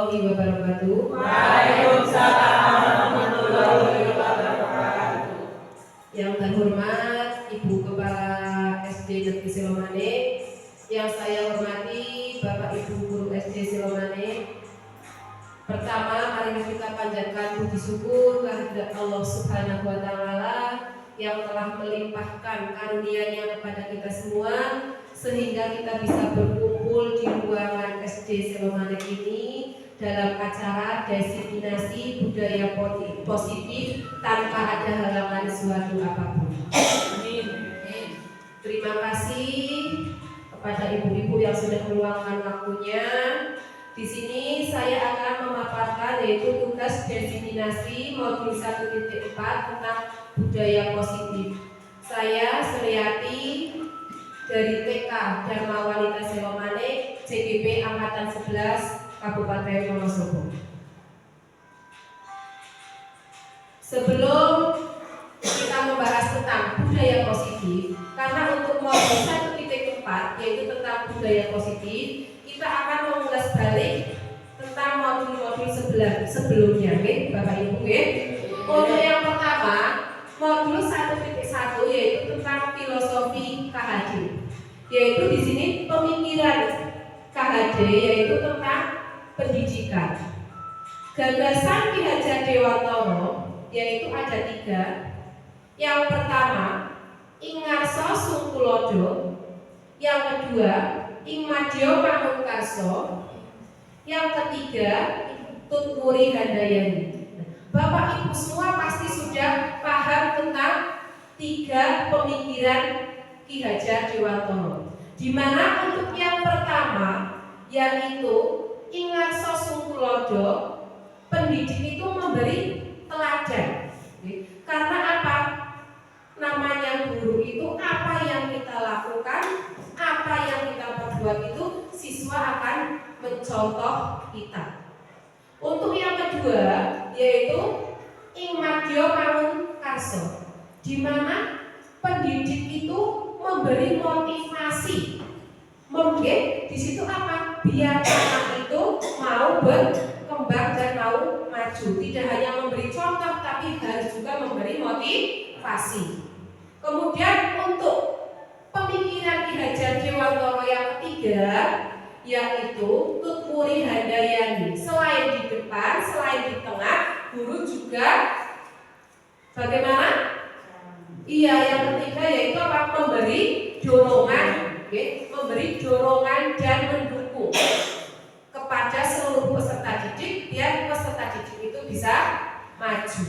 warahmatullahi wabarakatuh. Waalaikumsalam warahmatullahi wabarakatuh. Yang terhormat Ibu Kepala SD Negeri Silomane, yang saya hormati Bapak Ibu Guru SD Silomane. Pertama, mari kita panjatkan puji syukur kehadirat Allah Subhanahu wa Ta'ala yang telah melimpahkan karunia-Nya kepada kita semua, sehingga kita bisa berkumpul di ruangan SD Silomane ini dalam acara desiminasi budaya positif tanpa ada halangan suatu apapun. Terima kasih kepada ibu-ibu yang sudah meluangkan waktunya. Di sini saya akan memaparkan yaitu tugas desiminasi modul 1.4 tentang budaya positif. Saya Suryati dari TK Dharma Wanita Silomane, CGP Angkatan 11 Kabupaten Wonosobo. Sebelum kita membahas tentang budaya positif, karena untuk modul 1.4 yaitu tentang budaya positif, kita akan mengulas balik tentang modul-modul sebelumnya, Bapak Ibu. Untuk yang pertama, modul 1.1 yaitu tentang filosofi KHD, yaitu di sini pemikiran KHD yaitu tentang pendidikan. Gagasan Ki Hajar Dewantara yaitu ada 3. Yang pertama, ing ngarsa sungkulodo. Yang kedua, ing madya pamungkarsa. Yang ketiga, tutwuri handayani. Bapak Ibu semua pasti sudah paham tentang 3 pemikiran Ki Hajar Dewantara. Di mana untuk yang pertama yaitu ing ngarsa sungkulodo, pendidik itu memberi teladan. Karena apa? Namanya guru itu apa yang kita lakukan, apa yang kita perbuat itu siswa akan mencontoh kita. Untuk yang kedua yaitu ing madya pamungkarsa, di mana pendidik itu memberi motivasi. Mungkin di situ apa? Biar anak itu mau berkembang dan mau maju. Tidak hanya memberi contoh, tapi harus juga memberi motivasi. Kemudian untuk pemikiran Ki Hajar Dewantara yang ketiga yaitu tutwuri handayani. Selain di depan, selain di tengah, guru juga bagaimana? Iya, yang ketiga yaitu apa? Memberi dorongan, memberi dorongan dan mendukung kepada seluruh peserta didik biar peserta didik itu bisa maju.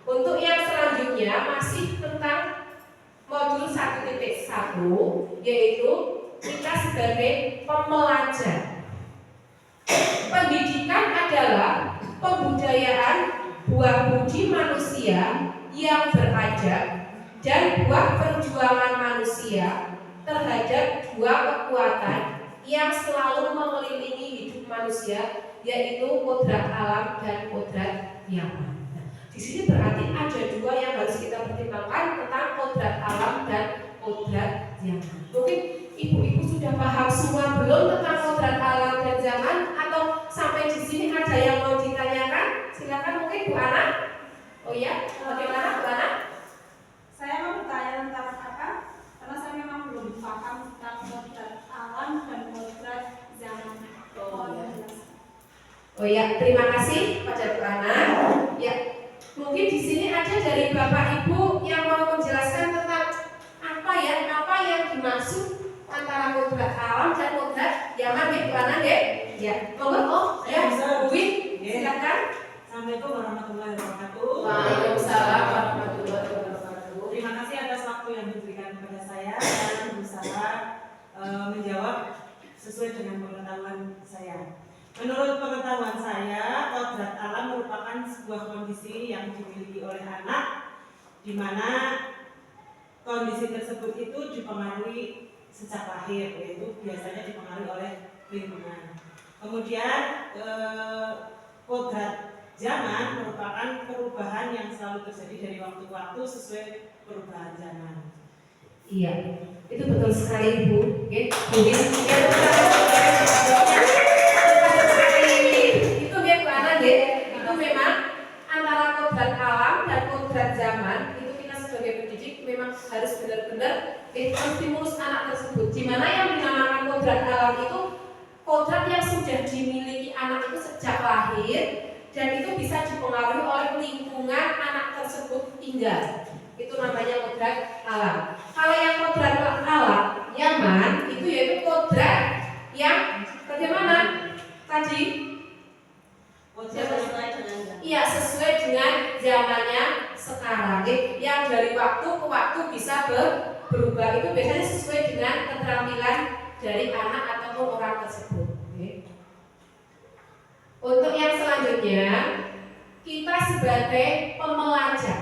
Untuk yang selanjutnya masih tentang modul 1.1 yaitu kita sebagai pembelajar. Pendidikan adalah pembudayaan buah budi manusia yang beradab dan buah perjuangan manusia terhadap 2 kekuatan yang selalu mengelilingi hidup manusia, yaitu kodrat alam dan kodrat nyaman. Di sini berarti ada 2 yang harus kita pertimbangkan tentang kodrat alam dan kodrat nyaman. Mungkin ibu-ibu sudah paham semua belum tentang kodrat alam dan zaman, atau sampai di sini ada yang mau ditanyakan? Silakan mungkin Bu Ana. Oh ya, bagaimana Bu Ana? Saya mau bertanya tentang apa? Karena saya memang belum paham tentang kodrat alam dan kodrat zaman. Oh ya, terima kasih pada Bu Ana. Ya, mungkin di sini ada dari Bapak Ibu yang mau menjelaskan tentang apa yang dimaksud antara kodrat alam dan kodrat zaman, Bu Ana, ya. Monggo, ya, Bu Win, silakan. Assalamualaikum warahmatullahi wabarakatuh. Waalaikumsalam warahmatullahi wabarakatuh. Terima kasih atas waktu yang diberikan kepada saya dan berusaha menjawab sesuai dengan pengetahuan saya. Menurut pengetahuan saya, kodrat alam merupakan sebuah kondisi yang dimiliki oleh anak, di mana kondisi tersebut itu dipengaruhi sejak lahir, yaitu biasanya dipengaruhi oleh lingkungan. Kemudian kodrat zaman merupakan perubahan yang selalu terjadi dari waktu ke waktu sesuai perubahan zaman. Iya, itu betul sekali Bu. Oke, Bu. harus benar-benar menstimulus anak tersebut. Di mana yang dinamakan kodrat alam itu kodrat yang sudah dimiliki anak itu sejak lahir dan itu bisa dipengaruhi oleh lingkungan anak tersebut tinggal. Itu namanya kodrat alam. Kalau yang kodrat alam nyaman itu yaitu kodrat yang bagaimana tadi? Iya, sesuai dengan zamannya sekarang, yang dari waktu ke waktu bisa berubah. Itu biasanya sesuai dengan keterampilan dari anak ataupun orang tersebut. Untuk yang selanjutnya, kita sebagai pembelajar,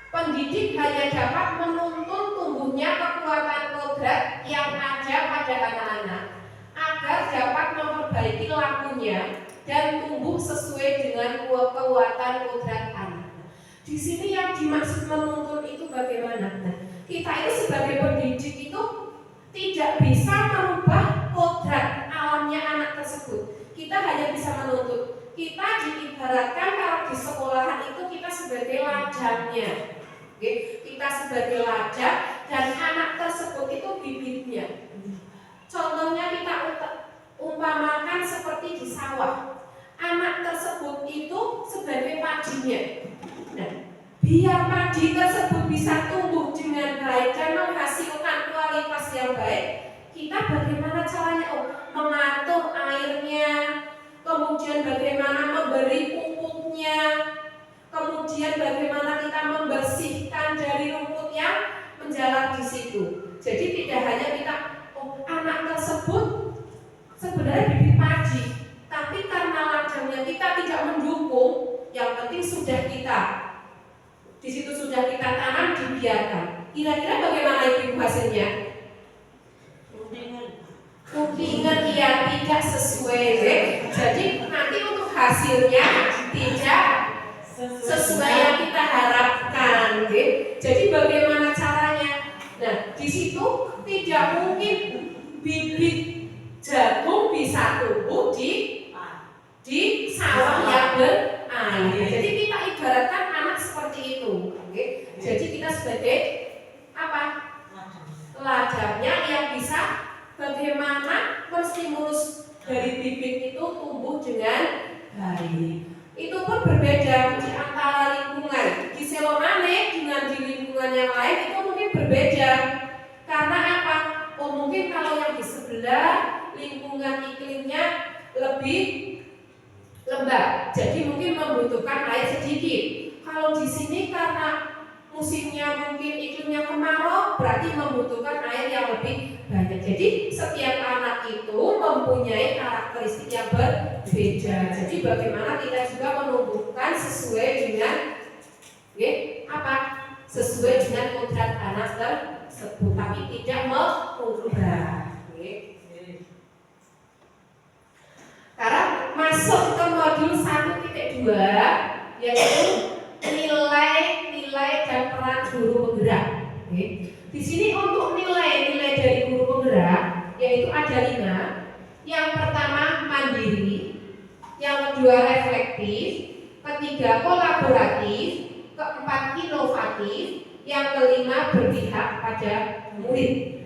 pendidik hanya dapat menuntun tumbuhnya kekuatan kodrat yang ada pada anak-anak agar dapat memperbaiki lakunya dan tumbuh sesuai dengan kekuatan kodrat anak. Di sini yang dimaksud menuntun itu bagaimana? Nah, kita itu sebagai pendidik itu tidak bisa merubah kodrat alamnya anak tersebut. Kita hanya bisa menuntut. Kita diibaratkan kalau di sekolahan itu kita sebagai ladangnya. Kita sebagai ladang dan anak tersebut itu bibitnya. Contohnya kita umpamakan seperti di sawah. Anak tersebut itu sebagai padinya. Nah, biar padi tersebut bisa tumbuh dengan baik dan menghasilkan kualitas yang baik, kita bagaimana caranya? Mengatur airnya, kemudian bagaimana memberi pupuknya, kemudian bagaimana kita membersihkan dari rumput yang menjalar di situ. Jadi tidak hanya kita, anak tersebut sebenarnya bibit padi, tapi karena ladangnya kita tidak mendukung, yang penting sudah kita di situ sudah kita tanam, dibiarkan. Kira-kira bagaimana ibu hasilnya? Kupingan ya tidak sesuai. Jadi nanti untuk hasilnya tidak sesuai yang kita harapkan. Jadi bagaimana caranya? Nah, di situ tidak mungkin bibit jagung bisa tumbuh di sawah yang berair. Jadi kita ibaratkan anak seperti itu. Jadi kita sebagai apa? Ladangnya yang bisa bagaimana menstimulus dari bibit itu tumbuh dengan baik. Itu pun berbeda di antara lingkungan. Di Selomane dengan di lingkungan yang lain itu mungkin berbeda. Karena apa? Mungkin kalau yang di sebelah lingkungan iklimnya lebih lembab, jadi mungkin membutuhkan air sedikit. Kalau di sini karena musimnya mungkin iklimnya kemarau, berarti membutuhkan air yang lebih banyak. Jadi setiap anak itu mempunyai karakteristik yang berbeda. Jadi bagaimana kita juga menumbuhkan sesuai dengan apa? Sesuai dengan kodrat anak tersebut, tapi tidak merubah. Sekarang masuk ke modul 1.2, yaitu nilai dan peran guru penggerak. Di sini untuk nilai dari guru penggerak yaitu ada 5. Yang pertama mandiri, yang kedua reflektif, ketiga kolaboratif, keempat inovatif, yang kelima berpihak pada murid.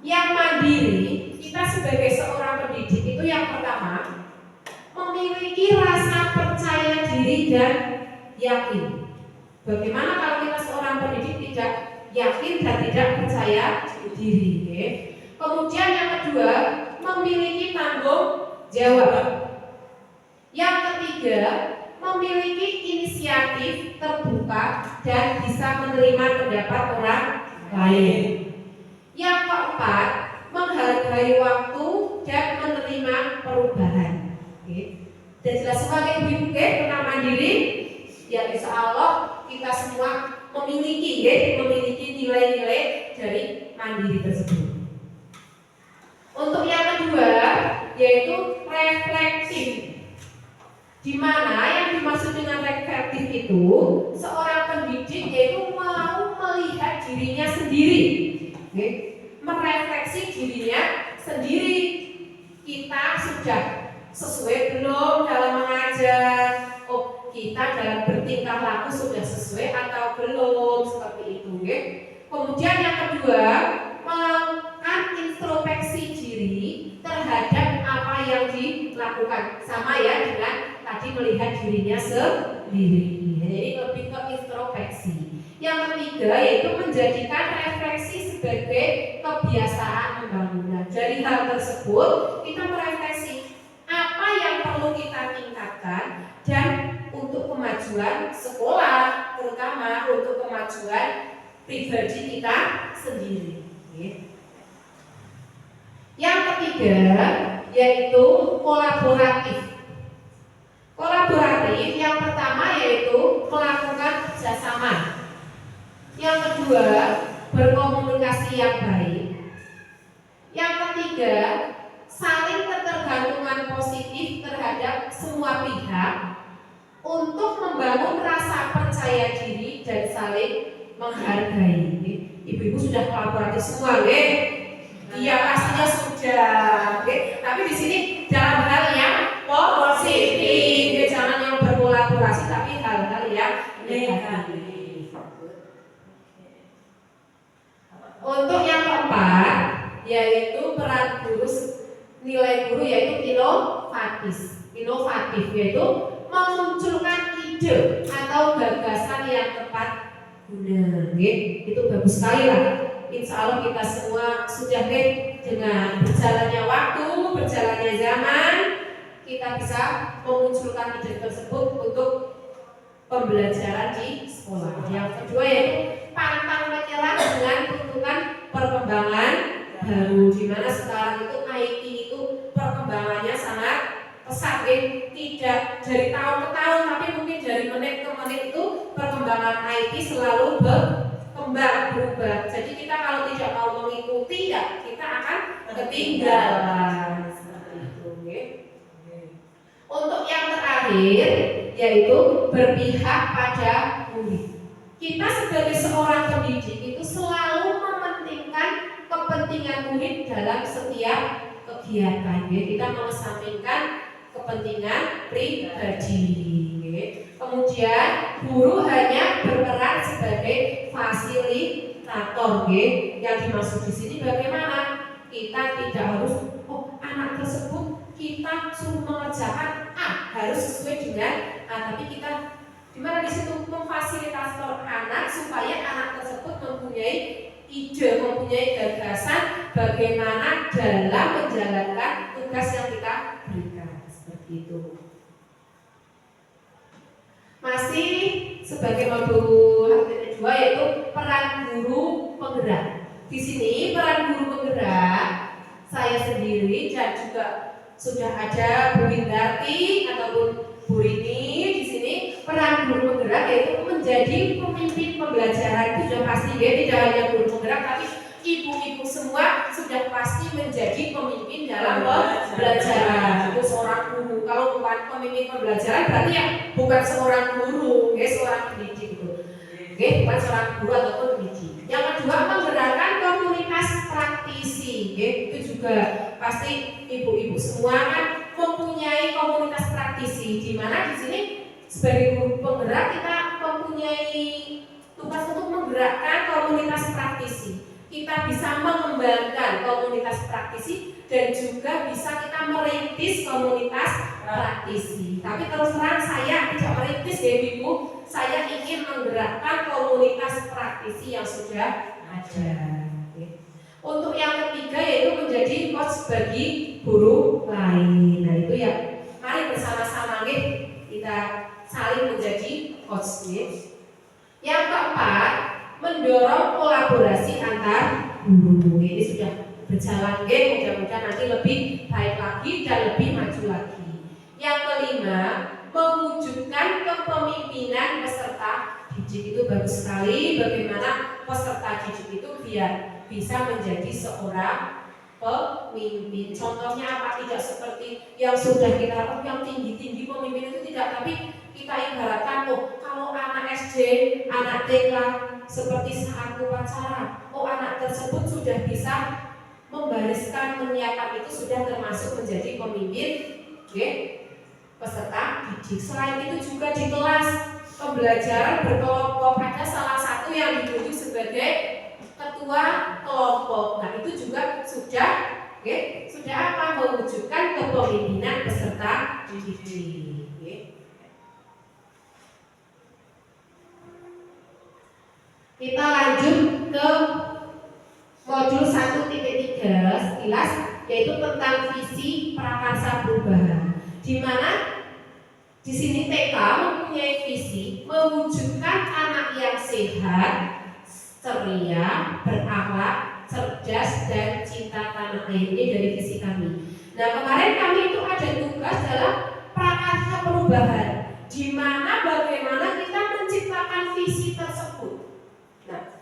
Yang mandiri, kita sebagai seorang pendidik itu yang pertama memiliki rasa percaya diri dan yakin. Bagaimana kalau kita seorang pendidik tidak yakin dan tidak percaya diri? Kemudian yang kedua memiliki tanggung jawab. Yang ketiga memiliki inisiatif, terbuka dan bisa menerima pendapat orang lain. Yang keempat, menghargai waktu dan menerima perubahan. Dan jelas sebagai ibu tentang mandiri, ya insya Allah kita semua memiliki nilai-nilai dari mandiri tersebut. Untuk yang kedua, yaitu reflektif. Di mana yang dimaksud dengan reflektif itu seorang pendidik yaitu mau melihat dirinya sendiri. Merefleksi dirinya sendiri. Kita sudah sesuai belum dalam mengajar? Kita dalam bertindak tingkah laku sudah sesuai atau belum, seperti itu. Kemudian yang kedua, melakukan introspeksi diri terhadap apa yang dilakukan, sama ya dengan tadi melihat dirinya sendiri. Jadi lebih ke introspeksi. Yang ketiga yaitu menjadikan refleksi sebagai kebiasaan pembangunan. Dari hal tersebut kita merefleksi apa yang perlu kita tingkatkan dan untuk kemajuan sekolah, terutama untuk kemajuan pribadi kita sendiri. Yang ketiga yaitu kolaboratif. Kolaboratif yang pertama yaitu melakukan kerjasama. Yang kedua berkomunikasi yang baik. Yang ketiga saling ketergantungan positif terhadap semua pihak untuk membangun rasa percaya diri dan saling menghargai. Ibu-ibu sudah kolaboratif semua, Iya pastinya sudah, Tapi di sini dalam hal yang positif, jangan yang berkolaborasi, tapi hal-hal yang negatif. Untuk yang keempat, yaitu peran guru, nilai guru yaitu inovatif, yaitu memunculkan ide atau gagasan yang tepat guna. Itu bagus sekali lah. Insya Allah kita semua sudah dengan berjalannya waktu, berjalannya zaman, kita bisa memunculkan ide tersebut untuk pembelajaran di sekolah. Yang kedua yaitu pantang menyerah dengan tuntutan perkembangan baru, di mana sekarang itu IT itu perkembangannya sangat pesat, tidak dari tahun ke tahun, tapi mungkin dari menit ke menit itu perkembangan IT selalu berubah. Jadi kita kalau tidak mau mengikuti ya kita akan ketinggalan. Seperti itu. Untuk yang terakhir yaitu berpihak pada murid. Kita sebagai seorang pendidik itu selalu mementingkan kepentingan murid dalam setiap kegiatan. Kita mengesampingkan kepentingan pribadi. Kemudian guru hanya berperan sebagai fasilitator. Yang dimaksud di sini bagaimana? Kita tidak harus anak tersebut kita suruh mengerjakan A harus sesuai dengan A, tapi kita dimana di situ memfasilitator anak supaya anak tersebut mempunyai ide, mempunyai gagasan bagaimana dalam menjalankan tugas yang kita berikan. Seperti itu. Masih sebagai modul kedua yaitu peran guru penggerak. Di sini peran guru penggerak saya sendiri dan juga sudah ada Bu Windarti ataupun Bu Rini di sini. Peran guru penggerak yaitu menjadi pemimpin pembelajaran. Itu sudah pasti tidak hanya guru penggerak tapi ibu-ibu semua sudah pasti menjadi pemimpin dalam pembelajaran. Itu seorang guru. Kalau bukan pemimpin pembelajaran berarti ya bukan seorang guru, seorang pendidik itu. Bukan seorang guru ataupun pendidik. Yang kedua menggerakkan komunitas praktisi. Itu juga pasti ibu-ibu semua kan mempunyai komunitas praktisi, di mana di sini sebagai guru penggerak kita mempunyai tugas untuk menggerakkan komunitas praktisi. Kita bisa mengembangkan komunitas praktisi dan juga bisa kita merintis komunitas praktisi. Tapi terus terang saya tidak merintis ya Ibu, saya ingin menggerakkan komunitas praktisi yang sudah ada. Untuk yang ketiga yaitu menjadi coach bagi guru lain. Nah itu ya, mari bersama-sama kita saling menjadi coach. Yang keempat, mendorong kolaborasi antar guru. Ini sudah berjalan, mudah-mudahan nanti lebih baik lagi dan lebih maju lagi. Yang kelima, mewujudkan kepemimpinan peserta didik. Itu bagus sekali bagaimana peserta didik itu biar bisa menjadi seorang pemimpin. Contohnya apa? Tidak seperti yang sudah kita harapkan yang tinggi-tinggi pemimpin itu tidak, tapi kita ibaratkan kalau anak SD, anak TK seperti saat upacara, anak tersebut sudah bisa membariskan, menyiapkan, itu sudah termasuk menjadi pemimpin peserta didik. Selain itu juga di kelas pembelajaran berkelompok, ada salah satu yang ditunjuk sebagai ketua kelompok. Nah, itu juga sudah apa? Mewujudkan kepemimpinan peserta didik. Kita lanjut ke modul 1.3 sekilas, yaitu tentang visi prakarsa perubahan. Di mana di sini TK mempunyai visi mewujudkan anak yang sehat, ceria, berakhlak, cerdas, dan cinta tanah air. Ini dari visi kami. Nah, kemarin kami itu ada tugas dalam prakarsa perubahan, di mana bagaimana kita menciptakan visi tersebut. Nah,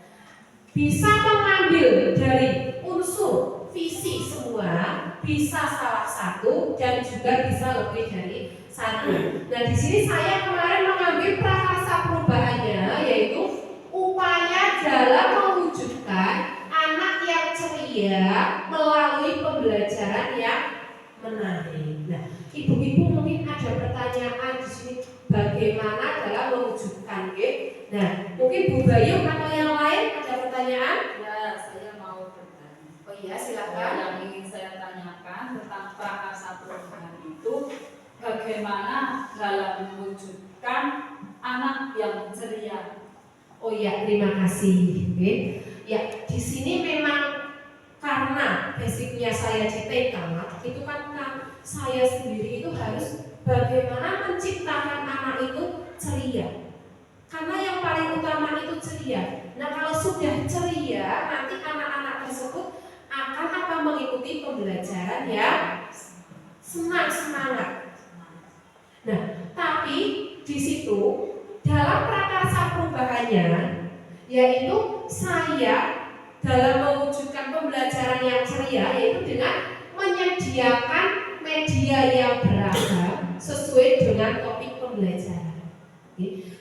bisa mengambil dari unsur visi semua, bisa salah satu dan juga bisa lebih dari satu. Nah, di sini saya kemarin mengambil prakarsa perubahannya, yaitu upaya dalam mewujudkan anak yang ceria melalui pembelajaran yang menarik. Nah, ibu-ibu mungkin ada pertanyaan di sini, bagaimana dalam mewujudkan Nah, mungkin Bu Bayu atau yang lain ada pertanyaan? Ya, saya mau bertanya. Oh iya, silakan. Yang ingin saya tanyakan tentang prakarsa perubahan itu, bagaimana dalam mewujudkan anak yang ceria? Oh iya, terima kasih. Ya, di sini memang karena basicnya saya di TK, itu kan saya sendiri itu harus bagaimana menciptakan anak itu ceria. Karena yang paling utama itu ceria. Nah, kalau sudah ceria, nanti anak-anak tersebut akan mengikuti pembelajaran yang semangat. Nah, tapi di situ dalam prakarsa perubahannya, yaitu saya dalam mewujudkan pembelajaran yang ceria, yaitu dengan menyediakan media yang beragam sesuai dengan topik pembelajaran.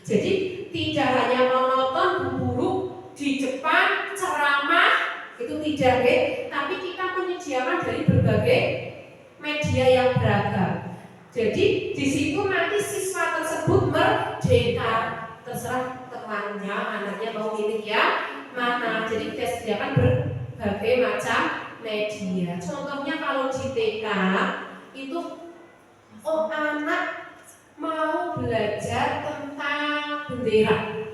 Jadi tidak hanya menonton guru di depan ceramah itu tidak, tapi kita menyediakan dari berbagai media yang beragam. Jadi di situ nanti siswa tersebut merdeka, terserah temannya, anaknya mau milih yang mana. Jadi kita sediakan berbagai macam media. Contohnya kalau di TK itu anak mau belajar tentang bendera.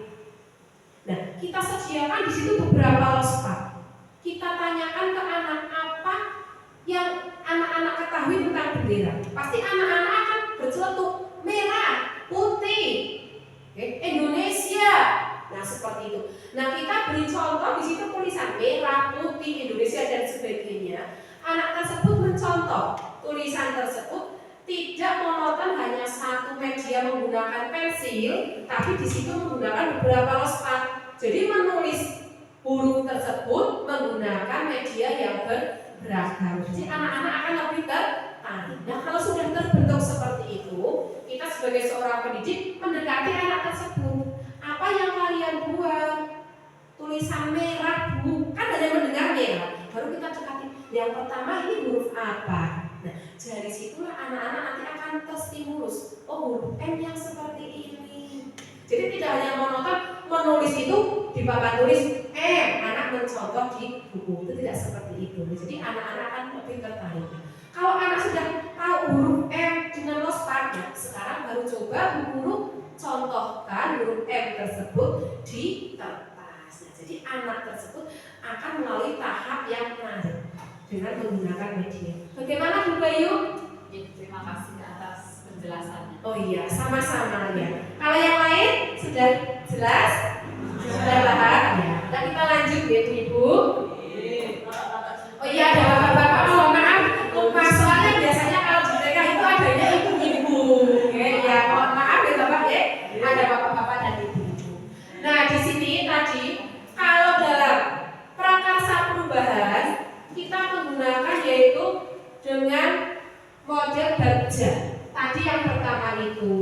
Nah, kita sediakan di situ beberapa lospat. Kita tanyakan ke anak apa yang anak-anak ketahui tentang bendera. Pasti anak-anak akan berceletuk merah, putih, Indonesia. Nah, seperti itu. Nah, kita beri contoh di situ tulisan merah, putih, Indonesia dan sebagainya. Anak tersebut mencontoh tulisan tersebut. Tidak monoton hanya satu media menggunakan pensil, tapi di situ menggunakan beberapa lospat. Jadi menulis huruf tersebut menggunakan media yang beragam. Jadi anak-anak akan lebih tertarik. Nah, kalau sudah terbentuk seperti itu, kita sebagai seorang pendidik mendekati anak tersebut. Apa yang kalian buat? Tulisan merah, Bu. Kan hanya mendengar merah. Baru kita dekati. Yang pertama ini huruf apa? Nah, dari situlah anak-anak nanti akan terstimulus. Oh, huruf M yang seperti ini. Jadi tidak hanya monoton menulis itu di papan tulis anak mencontoh di buku. Itu tidak seperti itu. Jadi anak-anak akan lebih tertarik. Kalau anak sudah tahu huruf M dengan lospatnya, sekarang baru coba guru contohkan huruf M tersebut di kertas. Nah, jadi anak tersebut akan melalui tahap yang menarik dengan menggunakan media. Bagaimana Bu Bayu? Ya, terima kasih atas penjelasannya. Oh iya, sama-sama ya. Kalau yang lain sudah jelas? Sudah paham ya. Nah, kita lanjut ya Ibu. Oh iya, ada bapak-bapak, mohon maaf. Soalnya biasanya kalau di TK itu adanya ibu-ibu. Ya, mohon maaf ya Bapak ya. Ada bapak-bapak dan ibu-ibu. Nah, di sini tadi kalau dalam prakarsa perubahan kita menggunakan yaitu dengan model baja. Tadi yang pertama itu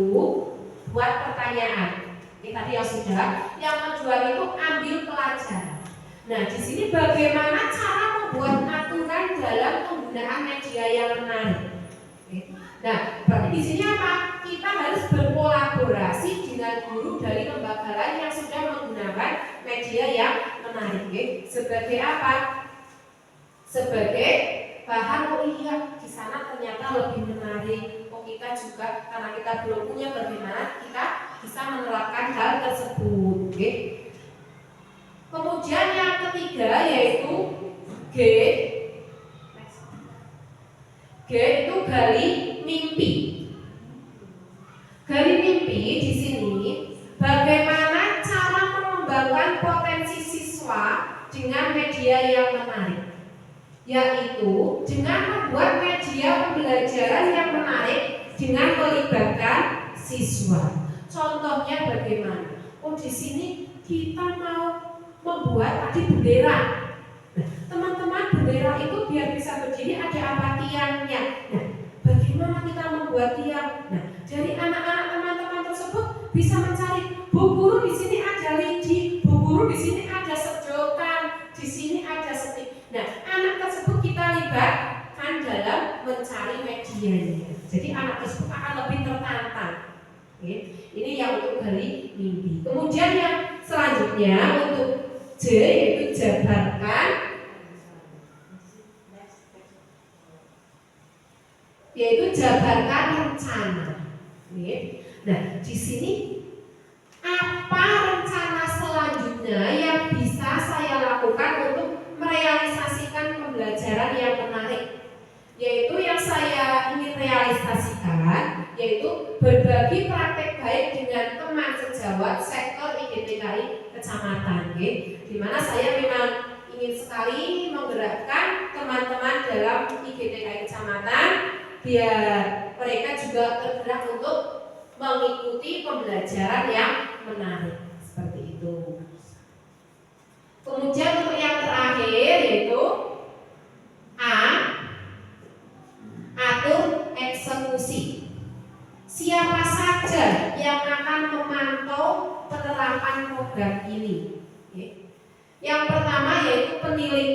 buat pertanyaan. Ini tadi yang sudah. Yang kedua itu ambil pelajaran. Nah, di sini bagaimana cara membuat aturan dalam penggunaan media yang menarik. Nah, berarti di sini apa? Kita harus berkolaborasi dengan guru dari lembaga lain yang sudah menggunakan media yang menarik. Sebagai apa? Sebagai bahan, oh iya di sana ternyata lebih menarik. Oh kita juga karena kita belum punya, bagaimana kita bisa menerapkan hal tersebut. Kemudian yang ketiga yaitu G. G itu gali mimpi. Gali mimpi di sini bagaimana cara mengembangkan potensi siswa dengan media yang menarik, yaitu dengan membuat media pembelajaran yang menarik dengan melibatkan siswa. Contohnya bagaimana? Oh di sini kita mau membuat tadi bendera. Nah, teman-teman, bendera itu biar bisa berdiri ada apa tiangnya. Nah, bagaimana kita membuat tiang? Nah, dari anak-anak teman-teman tersebut bisa mencari, Bu guru di sini ada lidi, Bu guru di sini ada sedotan, di sini ada setik. Nah, anak tersebut kita libatkan dalam mencari medianya. Jadi anak tersebut akan lebih tertantang. Ini yang untuk gali mimpi. Kemudian yang selanjutnya untuk J yaitu jabarkan, yaitu jabarkan rencana. Nah, di sini apa rencana selanjutnya yang bisa saya lakukan untuk merealisasikan pembelajaran yang menarik? Yaitu yang saya ingin realisasikan yaitu berbagi praktek baik dengan teman sejawat sektor IGTKI kecamatan, di mana saya memang ingin sekali menggerakkan teman-teman dalam IGTKI kecamatan biar mereka juga tergerak untuk mengikuti pembelajaran yang menarik seperti itu. Kemudian untuk yang terakhir yaitu A, atur eksekusi. Siapa saja yang akan memantau penerapan program ini? Yang pertama yaitu penilik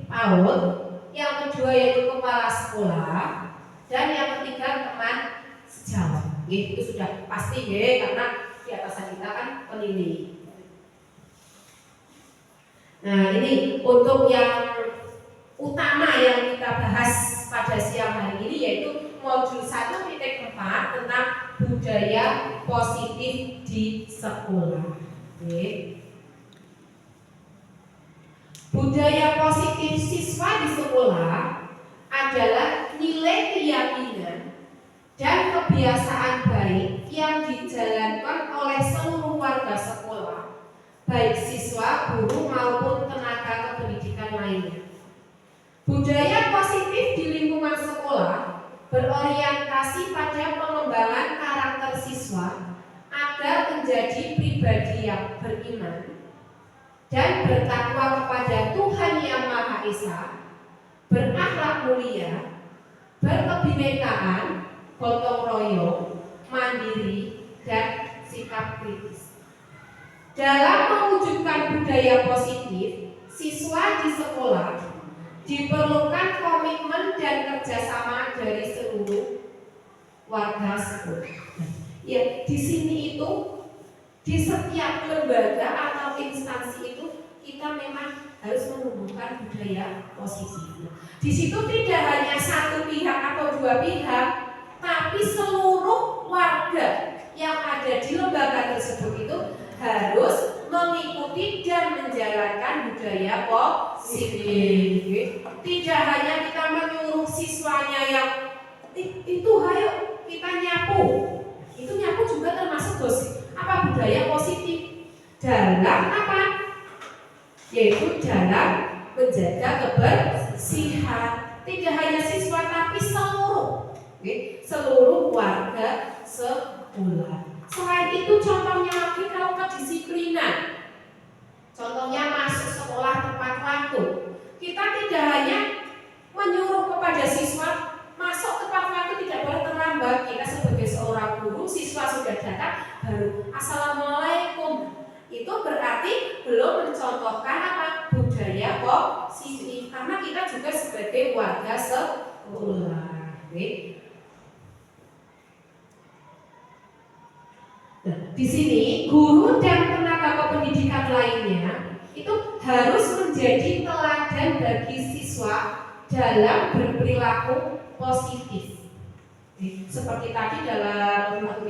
PAUD, yang kedua yaitu kepala sekolah, dan yang ketiga teman sejawat. Itu sudah pasti karena di atasan kita kan penilik. Nah ini untuk yang utama yang kita bahas pada siang hari ini yaitu modul 1.4 tentang budaya positif di sekolah. Budaya positif siswa di sekolah adalah nilai keyakinan dan kebiasaan baik yang dijalankan oleh seluruh warga sekolah, baik siswa, guru maupun tenaga kependidikan lainnya. Budaya positif di lingkungan sekolah berorientasi pada pengembangan karakter siswa agar menjadi pribadi yang beriman dan bertakwa kepada Tuhan Yang Maha Esa, berakhlak mulia, berkebinekaan, gotong royong, mandiri, dan sikap kritis. Dalam mewujudkan budaya positif, siswa di sekolah diperlukan komitmen dan kerjasama dari seluruh warga sekolah. Ya, di sini itu di setiap lembaga atau instansi itu kita memang harus menumbuhkan budaya positif. Di situ tidak hanya satu pihak atau dua pihak, tapi seluruh warga yang ada di lembaga tersebut itu harus mengikuti dan menjalankan budaya positif. Tidak hanya kita menyuruh siswanya yang itu ayo kita nyapu. Itu nyapu juga termasuk budaya positif. Dalam apa? Yaitu dalam menjaga kebersihan. Tidak hanya siswa tapi seluruh warga sekolah. Selain itu contohnya lagi kalau kedisiplinan. Contohnya masuk sekolah tepat waktu. Kita tidak hanya menyuruh kepada siswa masuk tepat waktu, tidak boleh terlambat. Kita sebagai seorang guru, siswa sudah datang baru assalamualaikum. Itu berarti belum mencontohkan apa? Budaya positif. Karena kita juga sebagai warga sekolah. Nah, di sini guru dan tenaga kependidikan lainnya itu harus menjadi teladan bagi siswa dalam berperilaku positif. Seperti tadi dalam 1.1,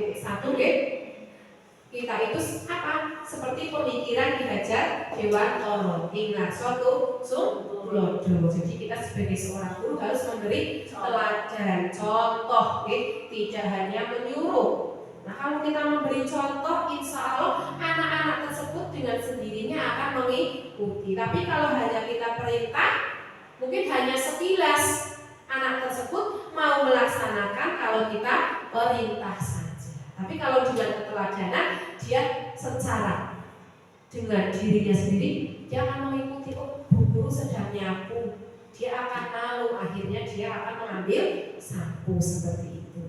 kita itu apa? Seperti pemikiran Ki Hajar Dewantara, Ingarso Tulodo. Jadi kita sebagai seorang guru harus memberi teladan, contoh, tidak hanya menyuruh. Nah, kalau kita memberi contoh, insya Allah anak-anak tersebut dengan sendirinya akan mengikuti. Tapi kalau hanya kita perintah, mungkin hanya sekilas anak tersebut mau melaksanakan kalau kita perintah saja. Tapi kalau dengan keteladanan, dia secara dengan dirinya sendiri, dia akan mengikuti. Oh, bu guru sedang nyapu, dia akan malu, akhirnya dia akan mengambil sapu seperti itu.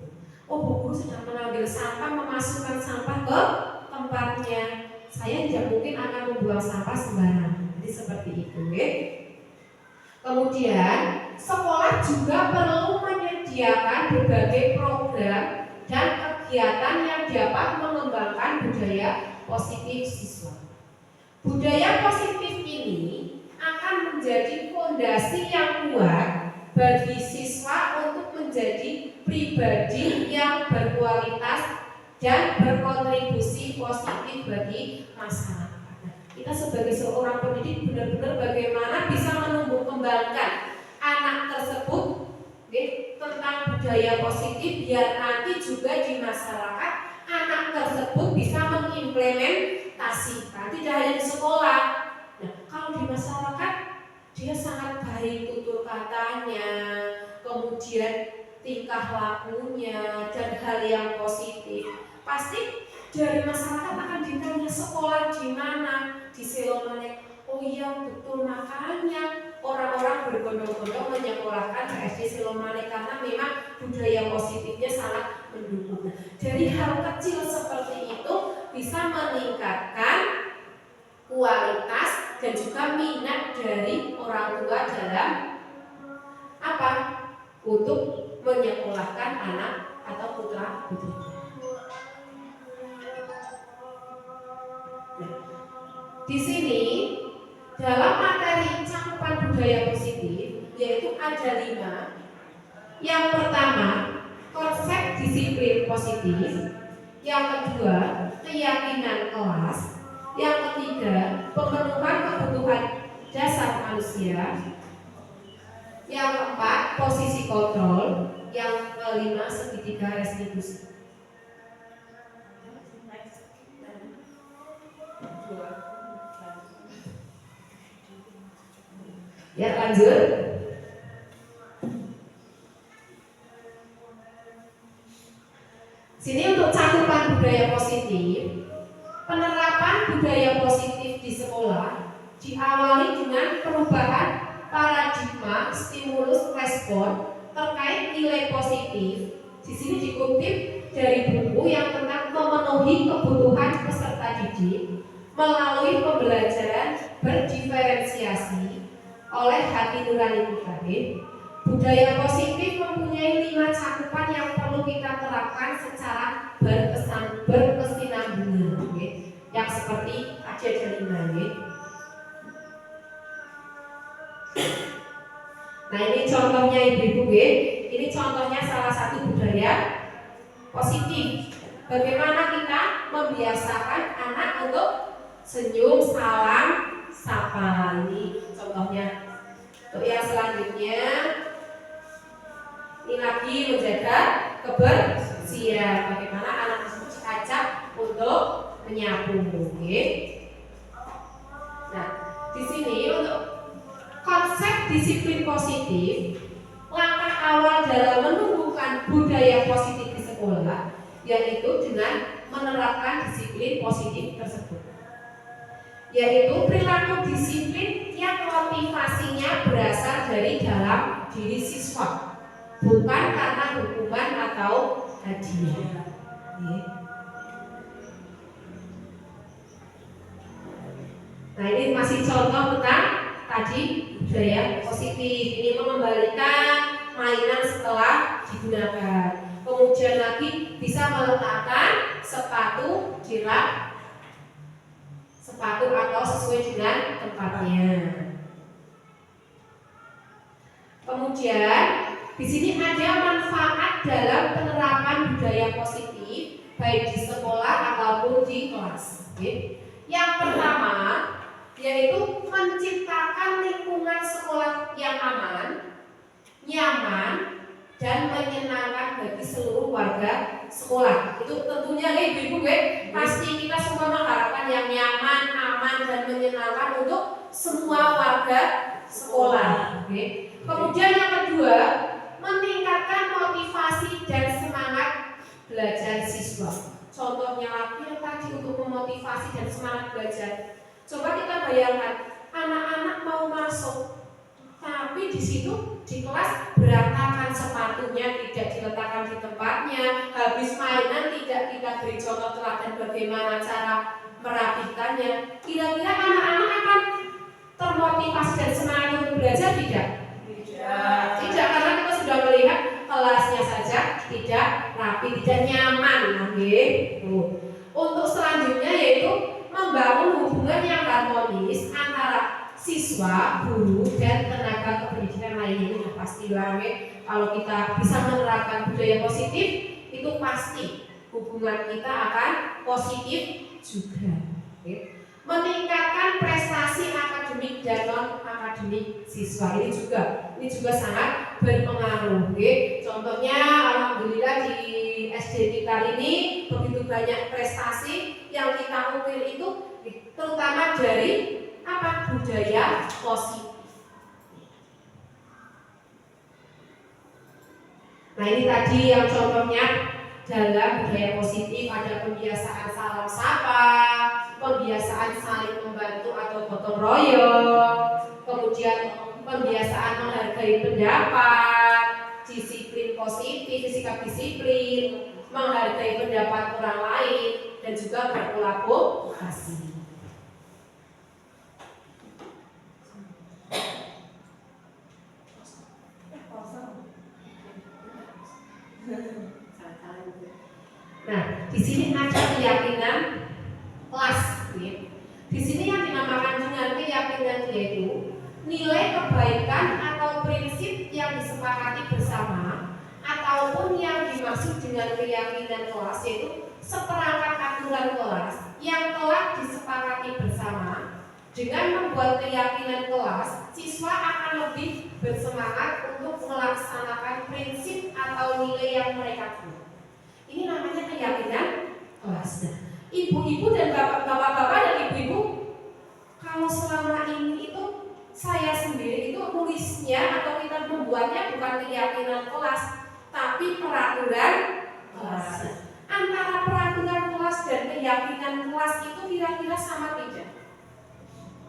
Oh, bu guru sedang mengambil sampah, memasukkan sampah ke tempatnya. Saya tidak mungkin akan membuang sampah sembarangan. Jadi seperti itu, Kemudian sekolah juga perlu menyediakan berbagai program dan kegiatan yang dapat mengembangkan budaya positif siswa. Budaya positif ini akan menjadi fondasi yang kuat bagi siswa untuk menjadi pribadi yang berkualitas dan berkontribusi positif bagi masyarakat. Kita sebagai seorang pendidik benar-benar bagaimana bisa menumbuh kembangkan anak tersebut tentang budaya positif, biar nanti juga di masyarakat anak tersebut bisa mengimplementasikan, tidak hanya di sekolah. Nah, kalau di masyarakat dia sangat baik tutur katanya, kemudian tingkah lakunya dan hal yang positif, pasti dari masyarakat akan ditanya sekolah di mana, di Selomane. Oh iya betul, makanya orang-orang berbondong-bondong menyekolahkan ke SD Selomane karena memang budaya positifnya sangat mendukung. Dari hal kecil seperti itu bisa meningkatkan kualitas dan juga minat dari orang tua dalam apa? Untuk menyekolahkan anak atau putra putri. Di sini dalam materi cakupan budaya positif yaitu ada 5. Yang pertama, konsep disiplin positif. Yang kedua, keyakinan kelas. Yang ketiga, pemenuhan kebutuhan dasar manusia. Yang keempat, posisi kontrol. Yang kelima, segitiga restitusi. Ya, lanjut. Sini untuk cakupan budaya positif. Penerapan budaya positif di sekolah diawali dengan perubahan paradigma stimulus respon terkait nilai positif. Di sini dikutip dari buku yang tentang memenuhi kebutuhan peserta didik melalui pembelajaran berdiferensiasi oleh hati nurani kita. Budaya positif mempunyai 5 cakupan yang perlu kita terapkan secara berkesinambungan. Yang seperti tadi ada 5. Nah, ini contohnya ibu-ibu, ini contohnya salah satu budaya positif. Bagaimana kita membiasakan anak untuk senyum, salam, sapa. Ini contohnya. Untuk yang selanjutnya, ini lagi menjaga kebersihan. Bagaimana anak tersebut diajak untuk menyapu. Nah, di sini untuk konsep disiplin positif, langkah awal dalam menumbuhkan budaya positif di sekolah yaitu dengan menerapkan disiplin positif tersebut. Yaitu perilaku disiplin yang motivasinya berasal dari dalam diri siswa, bukan karena hukuman atau hadiah. Nah, ini masih contoh tentang tadi budaya positif. Ini mengembalikan mainan setelah digunakan. Kemudian lagi bisa meletakkan sepatu dirak sepatu atau sesuai dengan tempatnya. Kemudian di sini ada manfaat dalam penerapan budaya positif baik di sekolah ataupun di kelas. Yang pertama yaitu menciptakan lingkungan sekolah yang aman, nyaman, dan menyenangkan bagi seluruh warga sekolah. Itu tentunya ibu-ibu pasti kita semua mengharapkan yang nyaman, aman, dan menyenangkan untuk semua warga sekolah. Kemudian yang kedua, meningkatkan motivasi dan semangat belajar siswa. Contohnya lagi tadi untuk memotivasi dan semangat belajar. Coba kita bayangkan, anak-anak mau masuk, tapi di situ di kelas berantakan sepatunya, tidak diletakkan di tempatnya, habis mainan tidak kita beri contoh teladan bagaimana cara merapikannya. Kira-kira anak-anak akan termotivasi dan semangat untuk belajar tidak? Tidak, karena kita sudah melihat kelasnya saja tidak rapi, tidak nyaman. Untuk selanjutnya yaitu membangun hubungan yang harmonis antara siswa, guru, dan tenaga kependidikan lainnya. Pasti kalau kita bisa menerapkan budaya positif, itu pasti hubungan kita akan positif juga. Meningkatkan prestasi akademik dan non akademik siswa, ini juga sangat berpengaruh. Contohnya alhamdulillah di SD kita ini begitu banyak prestasi yang kita ukir itu terutama dari budaya positif. Nah ini tadi yang contohnya dalam budaya positif ada pembiasaan salam sapa, pembiasaan saling membantu atau gotong royong, kemudian pembiasaan menghargai pendapat, disiplin positif, sikap disiplin, menghargai pendapat orang lain, dan juga berkolaborasi. Nah, di sini ada keyakinan kelas. Di sini yang dinamakan dengan keyakinan yaitu nilai kebaikan atau prinsip yang disepakati bersama ataupun yang dimaksud dengan keyakinan kelas yaitu seperangkat aturan kelas yang telah disepakati bersama. Dengan membuat keyakinan kelas, siswa akan lebih bersemangat untuk melaksanakan prinsip atau nilai yang mereka buat. Ini namanya keyakinan kelas. Ibu-ibu dan bapak-bapak dan ibu-ibu, kalau selama ini itu saya sendiri itu nulisnya atau kita membuatnya bukan keyakinan kelas, tapi peraturan kelas. Antara peraturan kelas dan keyakinan kelas itu kira-kira sama tidak?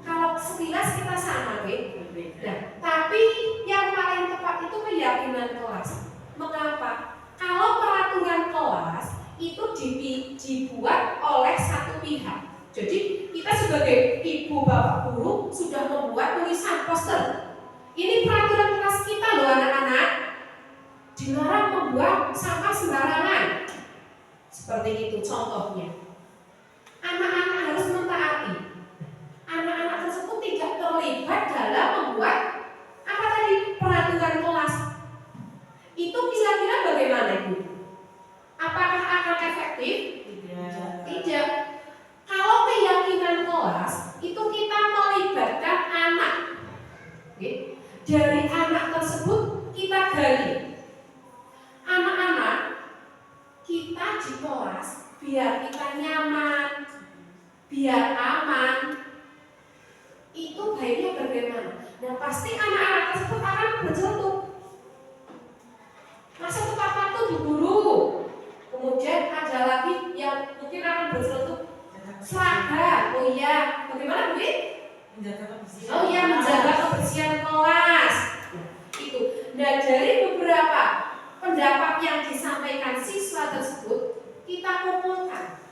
Kalau sekilas kita sama, nah, tapi yang paling tepat itu keyakinan kelas. Mengapa? Kalau peraturan kelas itu dibuat oleh satu pihak. Jadi kita sebagai ibu bapak guru sudah membuat tulisan poster. Ini peraturan kelas kita loh anak-anak. Dilarang membuang sampah sembarangan. Seperti itu contohnya. Anak-anak harus mentaati. Anak-anak tersebut tidak terlibat dalam membuat peraturan kelas. Itu kira-kira bagaimana Ibu? Apakah akan efektif? Tidak. Kalau keyakinan kelas itu kita melibatkan anak. Dari anak tersebut kita gali. Anak-anak kita di kelas biar kita nyaman, biar aman. Itu baiknya bagaimana? Dan pasti anak-anak tersebut akan bercetuk. Masa tepat waktu diburu. Kemudian ada lagi yang mungkin akan bercetuk seragam. Oh iya, bagaimana Bu? Oh iya, menjaga kebersihan kelas. Itu. Dan dari beberapa pendapat yang disampaikan siswa tersebut kita kumpulkan.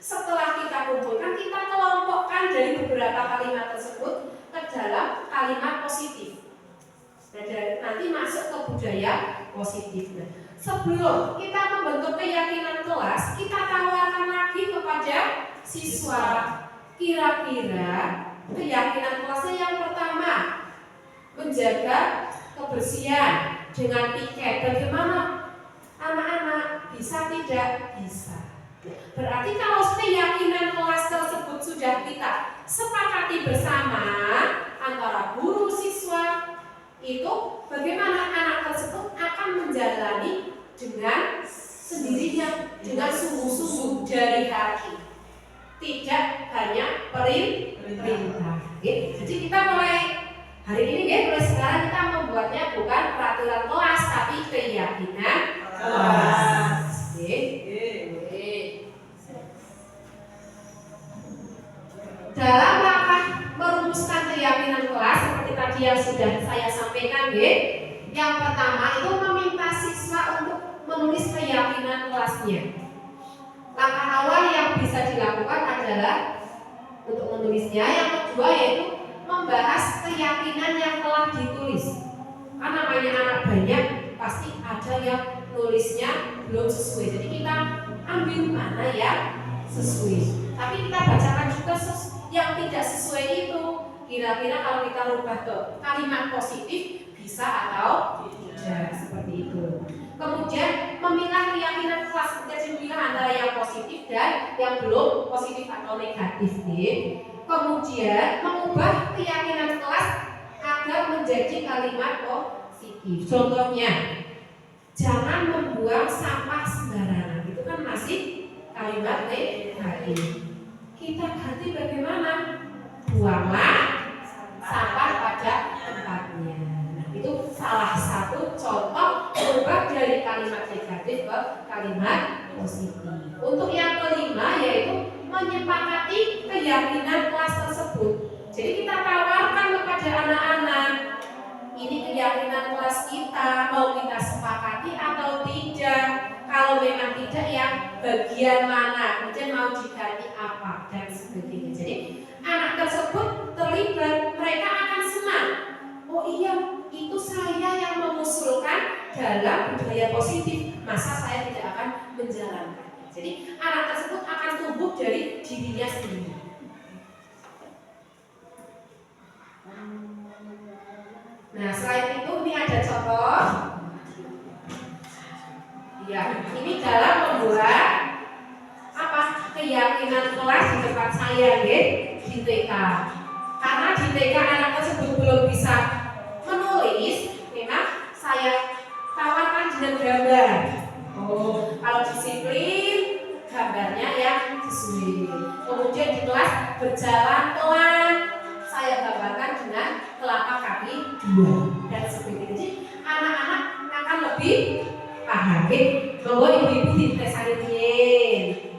Setelah kita kumpulkan, kita kelompokkan dari beberapa kalimat tersebut ke dalam kalimat positif. Nah, nanti masuk ke budaya positif. Sebelum kita membentuk keyakinan kelas, kita tawarkan lagi kepada siswa. Kira-kira keyakinan kelasnya yang pertama, menjaga kebersihan dengan piket. Bagaimana anak-anak? Bisa tidak? Bisa. Berarti kalau keyakinan kelas tersebut sudah kita sepakati bersama antara guru siswa, itu bagaimana anak tersebut akan menjalani dengan sendirinya, dengan sungguh-sungguh dari hati, tidak hanya perintah. Jadi kita mulai hari ini mulai sekarang kita membuatnya bukan peraturan kelas tapi keyakinan kelas. Dalam langkah merumuskan keyakinan kelas seperti tadi yang sudah saya sampaikan, yang pertama itu meminta siswa untuk menulis keyakinan kelasnya. Langkah awal yang bisa dilakukan adalah untuk menulisnya. Yang kedua yaitu membahas keyakinan yang telah ditulis. Karena banyak anak banyak, pasti ada yang nulisnya belum sesuai. Jadi kita ambil mana yang sesuai. Tapi kita bacakan juga yang tidak sesuai itu. Kira-kira kalau kita rubah ke kalimat positif bisa atau tidak, seperti itu. Kemudian memilah keyakinan kelas, kita memilah antara yang positif dan yang belum positif atau negatif. Kemudian mengubah keyakinan kelas agar menjadi kalimat positif. Contohnya, jangan membuang sampah sembarangan. Itu kan masih kalimat negatif. Kita ganti bagaimana? Buanglah sampah pada tempatnya. Nah, itu salah satu contoh berubah dari kalimat negatif ke kalimat positif. Untuk yang kelima yaitu menyepakati keyakinan kelas tersebut. Jadi kita tawarkan kepada anak-anak, ini keyakinan kelas kita, mau kita sepakati atau tidak. Kalau memang tidak, ya bagian mana, kemudian mau diganti apa dan sebagainya. Jadi anak tersebut terlibat, mereka akan senang. Oh iya, itu saya yang mengusulkan dalam budaya positif, masa saya tidak akan menjalankan. Jadi anak tersebut akan tumbuh dari dirinya sendiri. Nah, selain itu ini ada contoh. Ya, ini dalam membuat keyakinan kelas di tempat saya, di TK. Karena di TK anak tersebut belum bisa menulis, memang saya tawarkan dengan gambar. Oh, kalau disiplin gambarnya yang sesuai. Kemudian di kelas berjalan pelan, saya gambarkan dengan telapak kaki 2 dan sebagainya. Jadi anak-anak akan lebih paham. Bahwa ibu-ibu dites harian.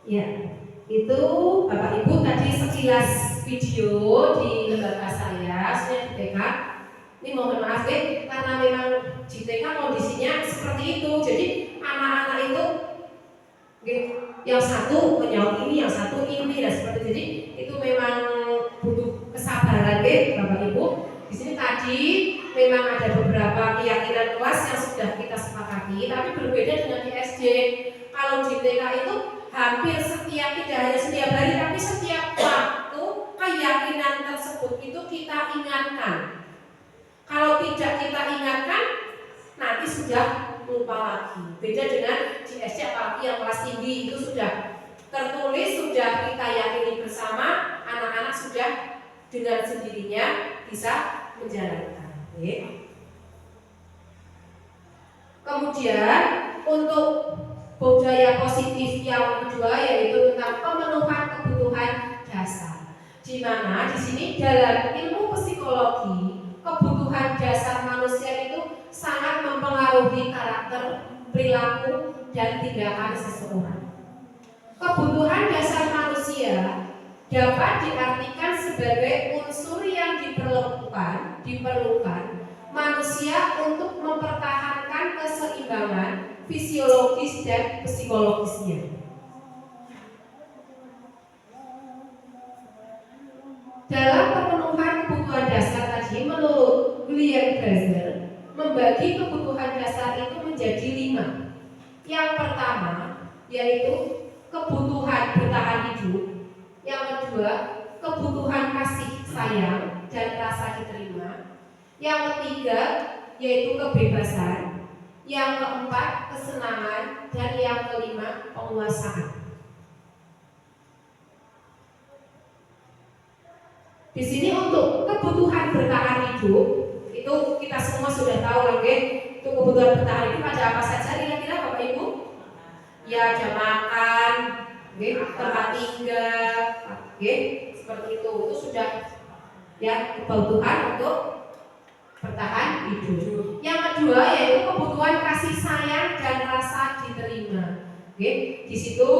Ya, itu Bapak Ibu tadi sekilas video di lembaga saya di TK. Ini mohon maaf karena memang di TK kondisinya seperti itu. Jadi anak-anak itu yang satu menyaut ini, yang satu ini, dan seperti jadi itu memang butuh kesabaran Bapak Ibu. Di sini tadi memang ada beberapa keyakinan kelas yang sudah kita sepakati, tapi berbeda dengan di SD. Kalau di TK itu hampir setiap, tidak hanya setiap hari, tapi setiap waktu keyakinan tersebut itu kita ingatkan. Kalau tidak kita ingatkan, nanti sudah lupa lagi. Beda dengan di SD, apalagi yang kelas tinggi itu sudah tertulis, sudah kita yakini bersama, anak-anak sudah dengan sendirinya bisa menjalankan. Kemudian untuk budaya positif yang kedua yaitu tentang pemenuhan kebutuhan dasar. Di mana di sini dalam ilmu psikologi kebutuhan dasar manusia itu sangat mempengaruhi karakter, perilaku, dan tindakan seseorang. Kebutuhan dasar manusia dapat diartikan sebagai unsur yang diperlukan manusia untuk mempertahankan keseimbangan fisiologis dan psikologisnya. Dalam pemenuhan kebutuhan dasar tadi, menurut William Glasser, membagi kebutuhan dasar itu menjadi 5. Yang pertama yaitu kebutuhan bertahan hidup. Yang kedua, kebutuhan kasih sayang dan rasa diterima. Yang ketiga yaitu kebebasan. Yang keempat kesenangan, dan yang kelima penguasaan. Di sini untuk kebutuhan bertahan hidup itu kita semua sudah tahu itu kebutuhan bertahan hidup ada apa saja kira-kira Bapak Ibu? Ya, jam makan, tempat tinggal, seperti itu sudah ya kebutuhan untuk bertahan hidup. Yang kedua yaitu kebutuhan kasih sayang dan rasa diterima. Di situ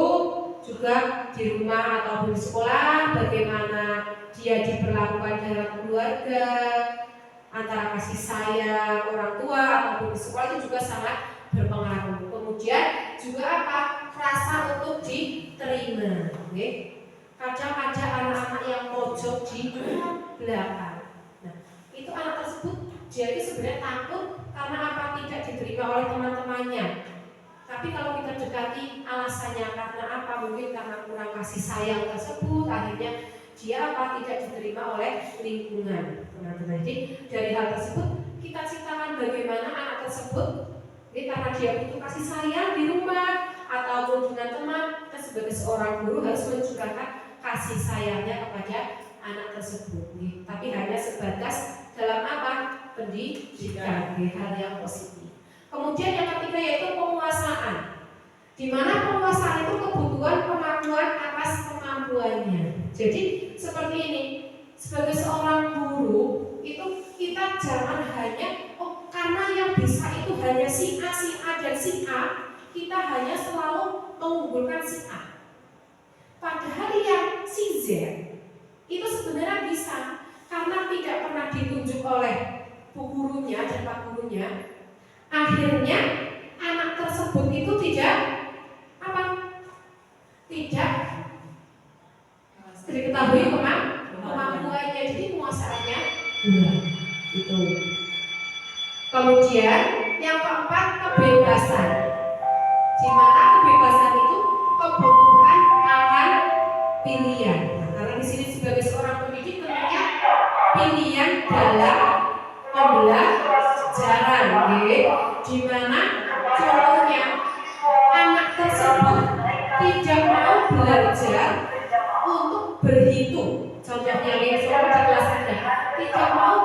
juga di rumah atau di sekolah bagaimana dia diperlakukan dalam keluarga, antara kasih sayang orang tua ataupun di sekolah itu juga sangat berpengaruh. Kemudian juga apa? Rasa untuk diterima. Kadang ada anak-anak yang pojok di belakang. Nah, itu anak tersebut dia itu sebenarnya takut karena apa? Tidak diterima oleh teman-temannya. Tapi kalau kita dekati alasannya karena apa? Mungkin karena kurang kasih sayang tersebut, akhirnya dia apa? Tidak diterima oleh lingkungan. Teman-teman, jadi dari hal tersebut kita ciptakan bagaimana anak tersebut karena dia butuh kasih sayang di rumah ataupun dengan teman, kita sebagai seorang guru harus mencurahkan kasih sayangnya kepada anak tersebut. Tapi hanya sebatas dalam apa? Pendidikan, hal yang positif. Kemudian yang ketiga yaitu penguasaan. Di mana penguasaan itu kebutuhan pengakuan atas kemampuannya. Jadi seperti ini, sebagai seorang guru itu kita jangan hanya karena yang bisa itu hanya si A dan si A, kita hanya selalu mengunggulkan si A. Padahal yang si Z itu sebenarnya bisa, karena tidak pernah ditunjuk oleh bu gurunya dan pak gurunya. Akhirnya anak tersebut itu tidak diketahui kemampuannya, jadi penguasaannya itu. Kemudian yang keempat kebebasan. Di mana kebebasan itu kebutuhan akan pilihan. Karena di sini sebagai seorang pendidik tentunya pilihan dalam pembelajaran, di mana contohnya anak tersebut tidak mau belajar untuk berhitung. Contohnya yang seorang di kelas Anda tidak mau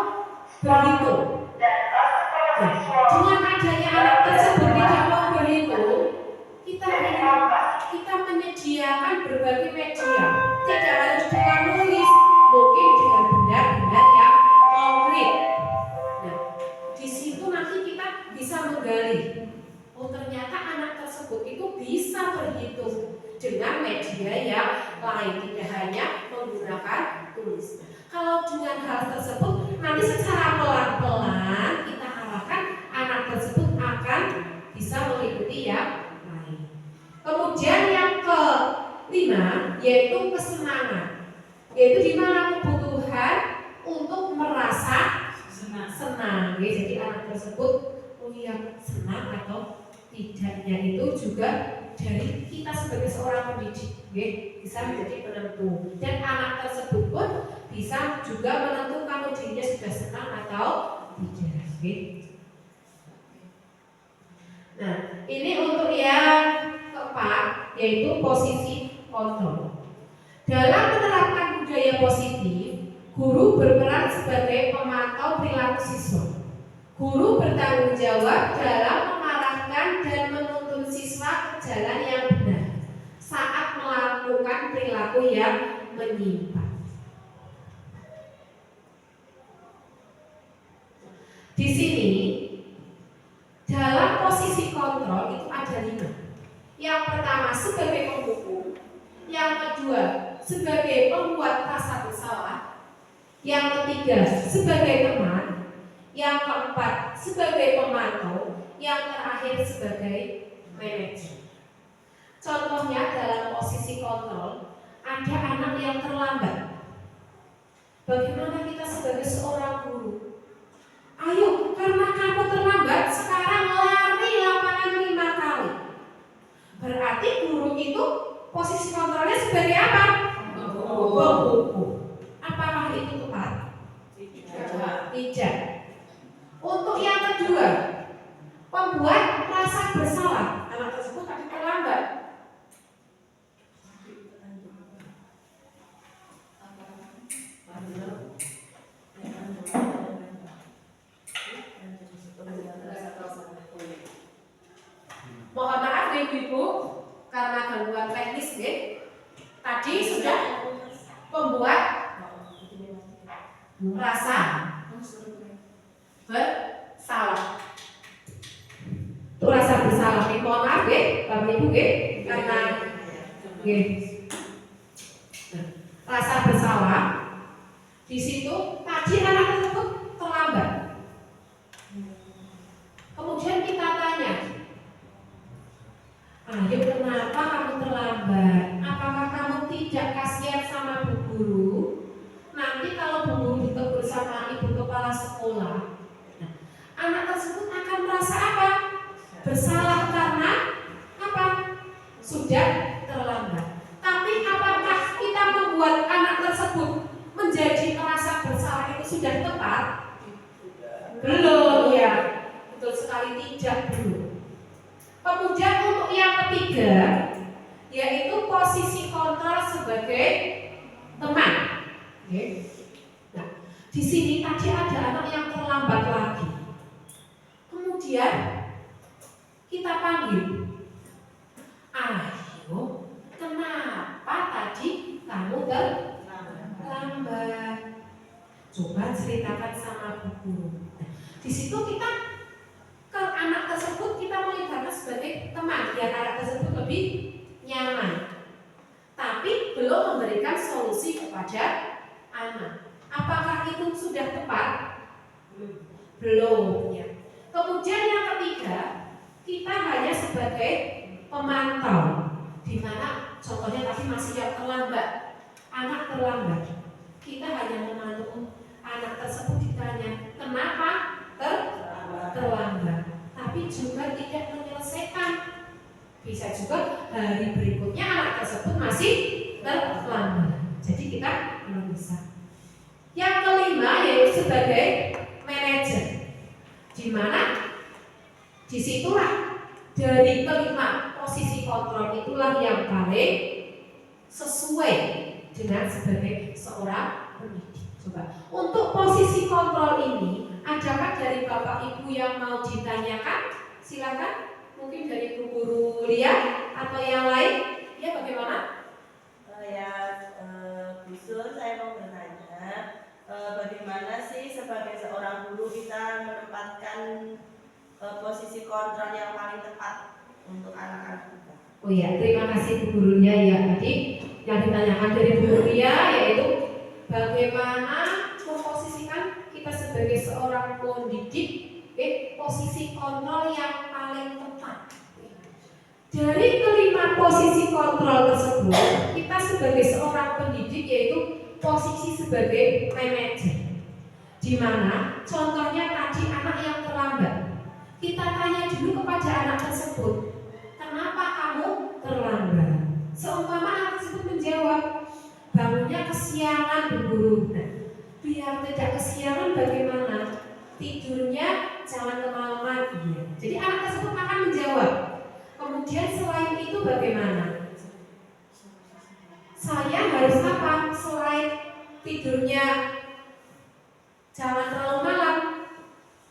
berhitung. Dengan adanya anak tersebut tidak mau berhitung, kita menyediakan berbagai media. Tidak harus dengan nulis, mungkin dengan benda-benda yang konkret. Nah, di situ nanti kita bisa menggali. Oh, ternyata anak tersebut itu bisa berhitung dengan media senang. Jadi anak tersebut senang atau tidaknya itu juga dari kita sebagai seorang pendidik bisa menjadi penentu, dan anak tersebut pun bisa juga menentukan dirinya sudah senang atau tidak. Nah, ini untuk yang keempat, yaitu posisi kontrol. Dalam menerapkan budaya positif, guru berperan sebagai pemantau perilaku siswa. Guru bertanggung jawab dalam mengarahkan dan menuntun siswa ke jalan yang benar saat melakukan perilaku yang menyimpang. Di sini dalam posisi kontrol itu ada 5. Yang pertama sebagai penghukum, yang kedua sebagai pembuat rasa bersalah, yang ketiga sebagai teman, yang keempat sebagai pemantau, yang terakhir sebagai manajer. Contohnya dalam posisi kontrol ada anak yang terlambat. Bagaimana kita sebagai seorang guru? Ayo, karena kamu terlambat, sekarang lari lapangan 5 kali. Berarti guru itu posisi kontrolnya sebagai apa? Penghukum. Apakah itu tepat? Tidak. Untuk yang kedua, pembuat rasa bersalah. Anak tersebut tadi terlambat. Mohon maaf Ibu, karena gangguan teknis tadi sudah pembuat rasa bersalah. Itu rasa bersalah. Mohon maaf Bapak Ibu karena rasa bersalah di situ tadi anak tersebut terlambat. Kemudian kita tanya, ayo kenapa kamu terlambat? Apakah kamu tidak kasihan sama Bu Guru? Nanti kalau Bu Guru ditegur sama Ibu Kepala Sekolah, anak tersebut akan merasa apa? Bersalah karena apa? Sudah terlambat. Tapi apakah kita membuat anak tersebut menjadi merasa bersalah itu sudah tepat? Belum ya. Betul sekali tidak, belum. Kemudian untuk yang ketiga, yaitu posisi kontrol sebagai teman. Nah, di sini tadi ada anak yang terlambat lagi. Kemudian kita panggil, ayo, kenapa tadi kamu terlambat? Coba ceritakan sama Bu Guru. Di situ kita ke anak tersebut kita melihatnya sebagai teman, biar anak tersebut lebih nyaman. Tapi belum memberikan solusi kepada anak. Apakah itu sudah tepat? Belum ya. Kemudian yang ketiga, kita hanya sebagai pemantau, di mana contohnya tadi masih yang terlambat, anak terlambat. Kita hanya memantau anak tersebut, ditanya kenapa terlambat, tapi juga tidak menyelesaikan. Bisa juga hari berikutnya anak tersebut masih terlambat. Jadi kita belum bisa. Yang kelima yaitu sebagai manajer, di mana disitulah dari kelima posisi kontrol itulah yang paling sesuai dengan sebagai seorang pendidik. Coba untuk posisi kontrol ini, adakah dari Bapak Ibu yang mau ditanyakan? Silakan, mungkin dari Bu Guru Lia atau yang lain. Ya, bagaimana? Bu Sur, saya mau bertanya, bagaimana sih sebagai seorang guru kita menempatkan posisi kontrol yang paling tepat untuk anak-anak kita? Oh ya, terima kasih Bu Guru Lia ya. Tadi yang ditanyakan dari Bu Guru Lia yaitu bagaimana memposisikan kita sebagai seorang pendidik, posisi kontrol yang paling tepat. Dari kelima posisi kontrol tersebut, kita sebagai seorang pendidik yaitu posisi sebagai manajer, Di mana contohnya tadi anak yang terlambat. Kita tanya dulu kepada anak tersebut, kenapa kamu terlambat? Seumpama anak tersebut menjawab, bangunnya kesiangan Bu Guru. Nah, biar tidak kesiangan bagaimana? Tidurnya jangan kemalaman. Iya. Jadi anak tersebut akan menjawab. Kemudian selain itu bagaimana? Saya harus apa? Selain tidurnya jangan terlalu malam,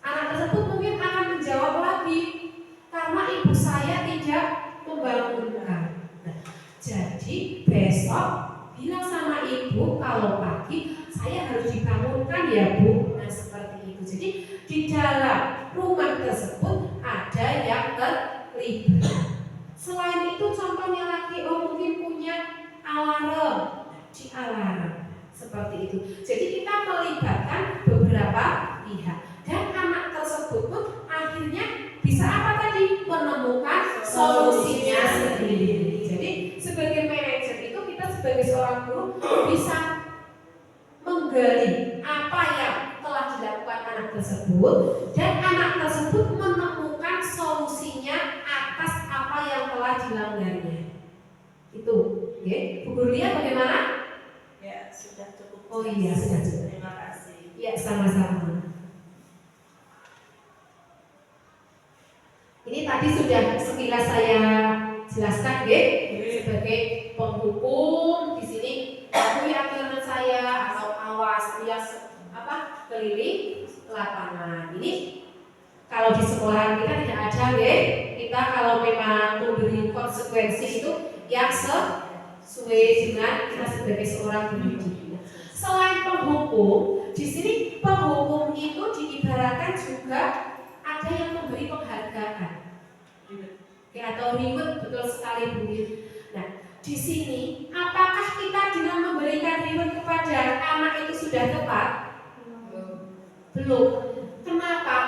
anak tersebut mungkin akan menjawab lagi, karena ibu saya tidak membangunkan. Nah, jadi besok bilang sama ibu kalau pagi saya harus dibangunkan ya Bu. Nah seperti itu. Jadi di dalam rumah tersebut ada yang terlibat. Selain itu contohnya lagi, mungkin punya alarm, di alarm seperti itu. Jadi kita melibatkan beberapa pihak dan anak tersebut pun akhirnya bisa apa tadi? Menemukan solusinya sendiri. Jadi sebagai manajer itu kita sebagai seorang guru bisa menggali apa yang telah dilakukan anak tersebut dan anak tersebut menemukan solusinya atas apa yang telah dilanggarnya. Itu, oke. Bu Guru Lia bagaimana? Ya, sudah cukup. Oh iya, sudah cukup. Terima kasih. Ya, sama-sama. Ini tadi sudah sekilas saya jelaskan, sebagai penghukum di sini. Aku aturan saya atau awas alias keliling lapangan. Ini kalau di sekolah kita tidak ada, kita kalau memang memberi konsekuensi itu yang sesuai dengan kita sebagai seorang pendidik. Selain penghukum, di sini penghukum itu diibaratkan juga ada yang memberi penghargaan. Atau reward, betul sekali Bu. Nah, di sini apakah kita dengan memberikan reward kepada anak itu sudah tepat? Belum. Kenapa?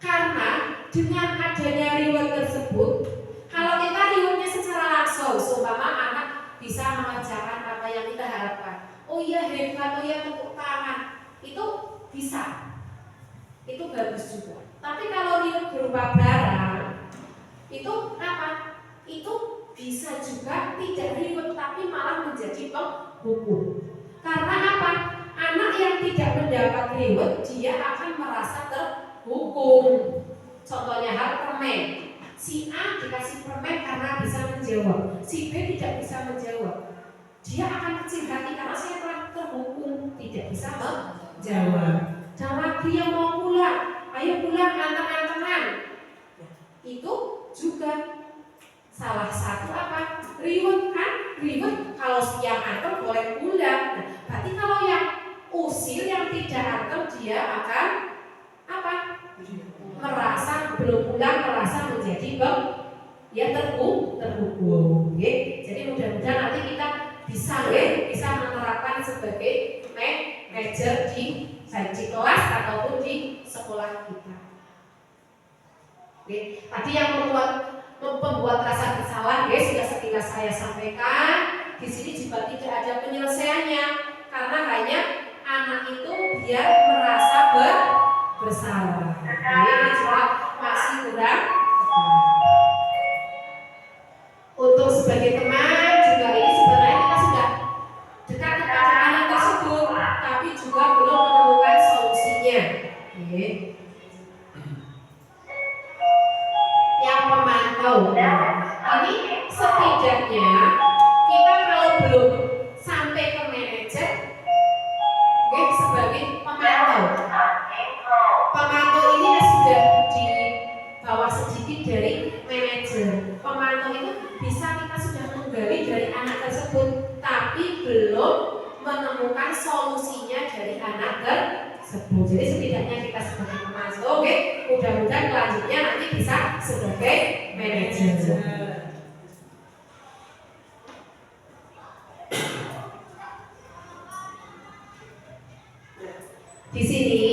Karena dengan adanya reward tersebut, kalau kita rewardnya secara langsung, seumpama anak bisa mengerjakan apa yang kita harapkan. Oh iya hebat, oh iya tepuk tangan, itu bisa, itu bagus juga. Tapi kalau reward berupa barang, itu apa? Itu bisa juga tidak reward, tapi malah menjadi penghukum. Karena apa? Anak yang tidak mendapat reward, dia akan merasa terhukum. Contohnya hal permen. Si A dikasih permen karena bisa menjawab, si B tidak bisa menjawab. Dia akan kecil hati karena saya telah terhukum, tidak bisa menjawab. Dan lagi yang mau pulang, ayo pulang anteng-antengan. Itu juga salah satu apa? Reward kan? Reward kalau yang anteng boleh pulang. Nah, berarti kalau yang usil yang tidak anteng dia akan apa? Merasa belum pulang, merasa menjadi terhukum. Jadi mudah-mudahan nanti kita bisa menerapkan sebagai manajer baik di kelas ataupun di sekolah kita. Tadi yang membuat rasa bersalah, sudah sekilas saya sampaikan. Di sini juga tidak ada penyelesaiannya, karena hanya anak itu biar merasa bersalah. Ini juga masih kurang. Untuk sebagai teman juga ini sebenarnya kita sudah dekat kepada anak tersebut, tapi juga belum menemukan solusinya. Yang pemantau, ini setidaknya kita kalau belum sampai ke manajer, sebagai pemantau. Pemantau ini sudah di bawah sedikit dari manajer. Pemantau itu bisa kita sudah menggali dari anak tersebut, tapi belum menemukan solusinya dari anak tersebut. Jadi setidaknya kita sebagai pemantau, mudah-mudahan selanjutnya nanti bisa sebagai manajer. Di sini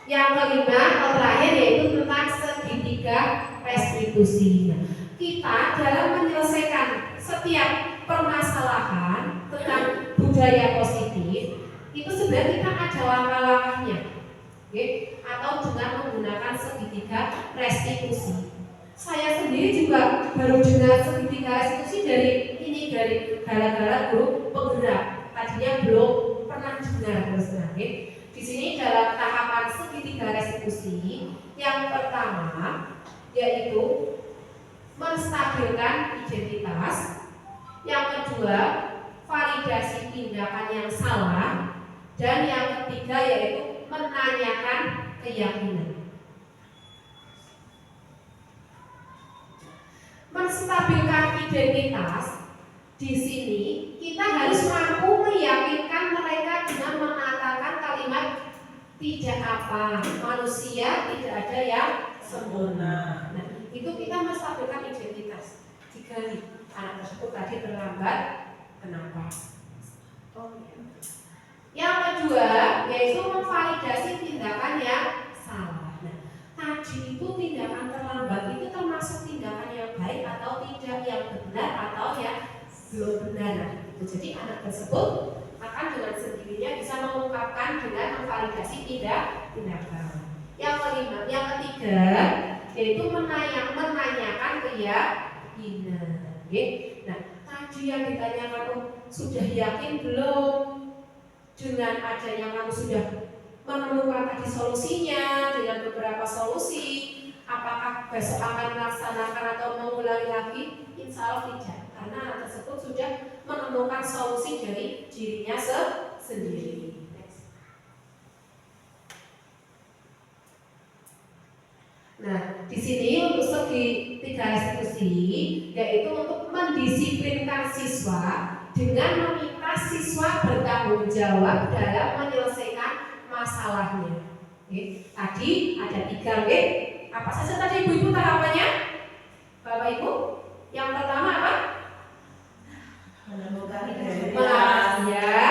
yang kelima atau terakhir yaitu tentang segitiga restitusi. Kita dalam menyelesaikan setiap permasalahan tentang budaya positif itu sebenarnya kita ada langkah-langkahnya. atau dengan menggunakan segitiga restitusi. Saya sendiri juga baru dengar segitiga restitusi dari gara-gara guru penggerak. Tadinya belum pernah dengar terus terang. Di sini dalam tahapan segitiga restitusi yang pertama yaitu menstabilkan identitas, yang kedua validasi tindakan yang salah, dan yang ketiga yaitu menanyakan keyakinan. Menstabilkan identitas, di sini kita harus mampu meyakinkan mereka dengan mengatakan kalimat tidak apa, manusia tidak ada yang sempurna. Nah, itu kita menstabilkan identitas. Digali anak tersebut tadi terlambat, kenapa? Yang kedua yaitu memvalidasi tindakan yang salah. Nah, tadi itu tindakan terlambat itu termasuk tindakan yang baik atau tidak, yang benar atau yang belum benar. Jadi anak tersebut akan dengan sendirinya bisa mengungkapkan dengan memvalidasi tindakan. Yang kelima, yang ketiga yaitu menanyakan keyakinan. Nah, tadi yang ditanyakan, sudah yakin belum dengan adanya kamu sudah menemukan tadi solusinya dengan beberapa solusi? Apakah besok akan melaksanakan atau mengulangi lagi? Insya Allah tidak, karena anak tersebut sudah menemukan solusi dari dirinya sendiri. Nah, di sini untuk segitiga restitusi yaitu untuk mendisiplinkan siswa dengan meminta siswa bertanggung jawab dalam menyelesaikan masalahnya. Tadi ada 3 apa saja tadi ibu-ibu tahapannya? Bapak Ibu, yang pertama apa? Menemukan Ya.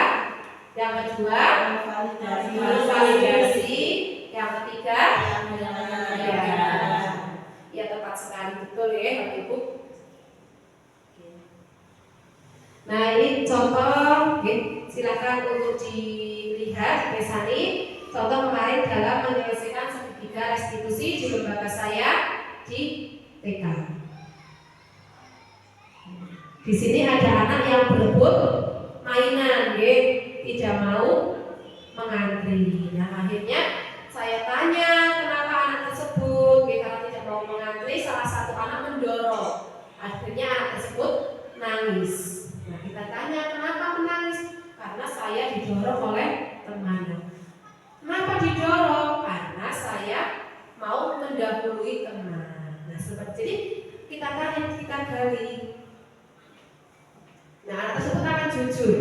Yang kedua validasi. Yang ketiga ya tepat sekali, betul ya Bapak Ibu. Nah, ini contoh, silakan untuk dilihat Besani. Contoh kemarin dalam menyelesaikan segitiga restitusi di lembaga saya di TK. Di sini ada anak yang berebut mainan, tidak mau mengantri. Nah, akhirnya saya tanya kenapa anak tersebut, karena tidak mau mengantri. Salah satu anak mendorong, akhirnya anak tersebut nangis. Nah, kita tanya kenapa menangis? Karena saya didorong oleh temannya. Kenapa didorong? Karena saya mau mendahului teman. Nah, seperti ini kita tanya, kita gali. Nah, anak tersebut akan jujur.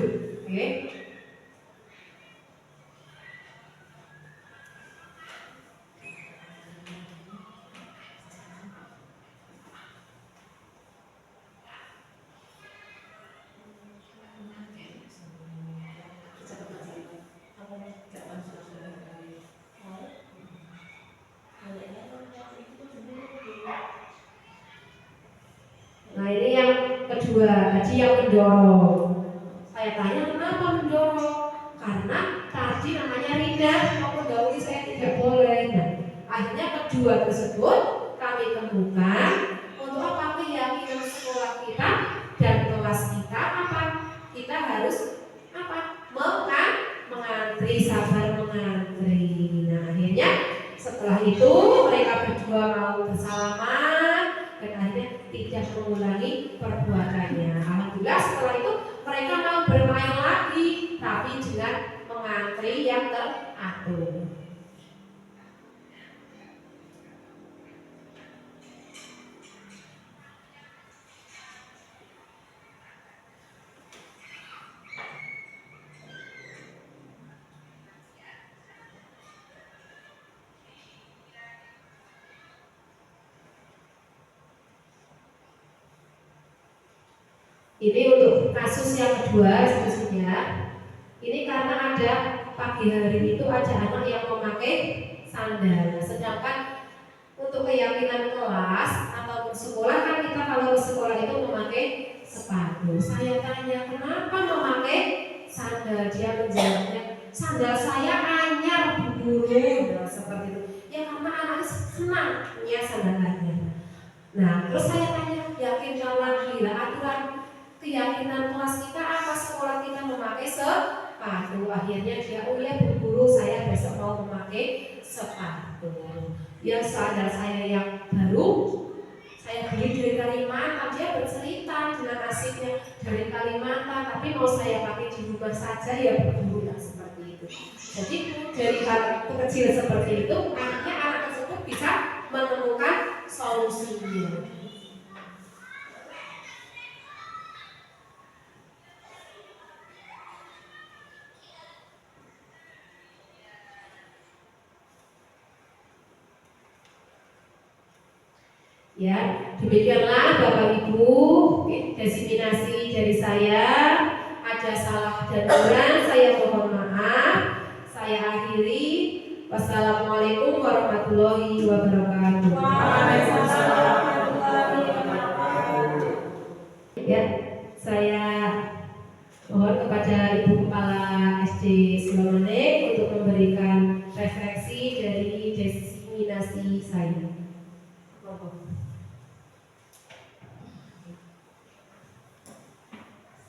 Nah, ini yang kedua, tadi yang mendorong. Saya tanya kenapa mendorong? Karena tadi namanya Rida, mau mendahului saya tidak boleh. Nah, akhirnya kedua tersebut kami temukan untuk apa? Keyakinan sekolah kita dan kelas kita apa? Kita harus apa? Mengantri, sabar mengantri. Nah, akhirnya setelah itu mereka berdua mau bersalaman dan akhirnya tidak mengulangi perbuatannya. Alhamdulillah setelah itu mereka mau bermain lagi, tapi dengan mengantri yang teratur. Ini untuk kasus yang kedua seterusnya. Ini karena ada pagi hari itu ada anak yang memakai sandal. Sedangkan untuk keyakinan kelas atau bersekolah kan kita kalau bersekolah itu memakai sepatu. Saya tanya kenapa memakai sandal, dia menjawabnya sandal saya anyar Bu. berguru, nah, seperti itu. Ya karena anak senang punya sandarannya. Nah, terus saya tanya, yakinkan lagi lah aturan keyakinan kelas kita apa, sekolah kita memakai sepatu. Akhirnya dia, oh ya Bu Guru, saya besok mau memakai sepatu. Ya sadar saya yang baru, saya beli dari Kalimantan, dia bercerita dengan asiknya dari Kalimantan, tapi mau saya pakai di rumah saja ya Bu Guru, ya seperti itu. Jadi dari hal kecil seperti itu, akhirnya anak tersebut bisa menemukan solusinya. Ya, demikianlah Bapak Ibu, desiminasi dari saya. Ada salah dan kurang, saya mohon maaf. Saya akhiri. Wassalamualaikum warahmatullahi wabarakatuh. Waalaikumsalam warahmatullahi wabarakatuh. Ya, saya mohon kepada Ibu Kepala SD Silomanik untuk memberikan refleksi dari desiminasi saya.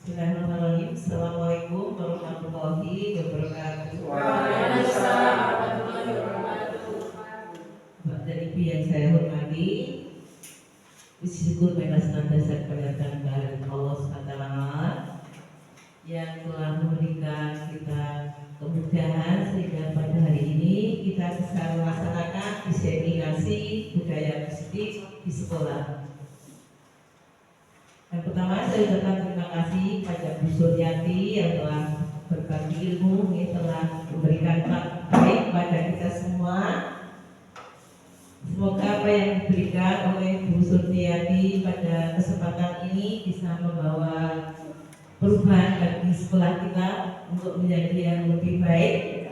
Bismillahirrahmanirrahim. Assalamualaikum warahmatullahi wabarakatuh. Waalaikumsalam warahmatullahi wabarakatuh. Bapak dan Ibu yang saya hormati, puji syukur bagi senantiasa kepada Allah SWT yang telah memberikan kita kemudahan sehingga pada hari ini kita bisa melaksanakan diseminasi budaya positif di sekolah. Yang pertama saya ucapkan terima kasih pada Bu Suryati yang telah berbagi ilmu, yang telah memberikan baik pada kita semua. Semoga apa yang diberikan oleh Bu Suryati pada kesempatan ini bisa membawa perubahan bagi sekolah kita untuk menjadi yang lebih baik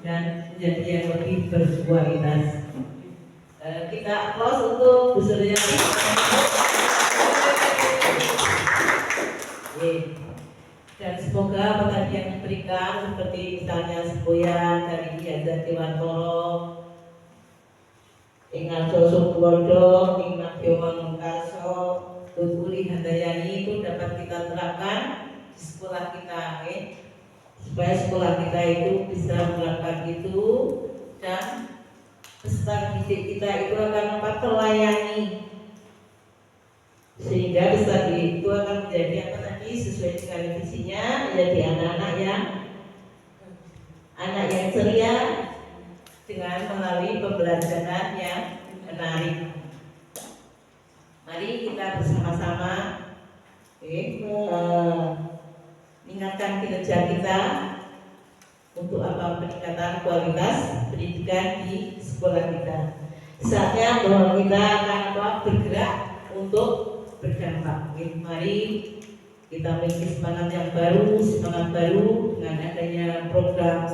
dan menjadi yang lebih berkualitas. Kita aplaus untuk Bu Suryati. Dan semoga apa tadi yang diberikan seperti misalnya semboyan dari Yayasan Dewantoro, Ingat Sosok Keluarga, Ingat Yoman Karso, Tutuli Handayani itu dapat kita terapkan di sekolah kita, supaya sekolah kita itu bisa menerapkan itu dan peserta didik kita itu akan dapat melayani sehingga bisa itu akan menjadi apa tadi sesuai dengan visinya, menjadi anak-anak yang ceria dengan melalui pembelajaran yang menarik. Mari kita bersama-sama meningkatkan kinerja kita untuk apa, peningkatan kualitas pendidikan di sekolah kita. Saatnya bahwa kita akan bergerak untuk berdampak. Mari kita memiliki semangat yang baru, semangat baru dengan adanya program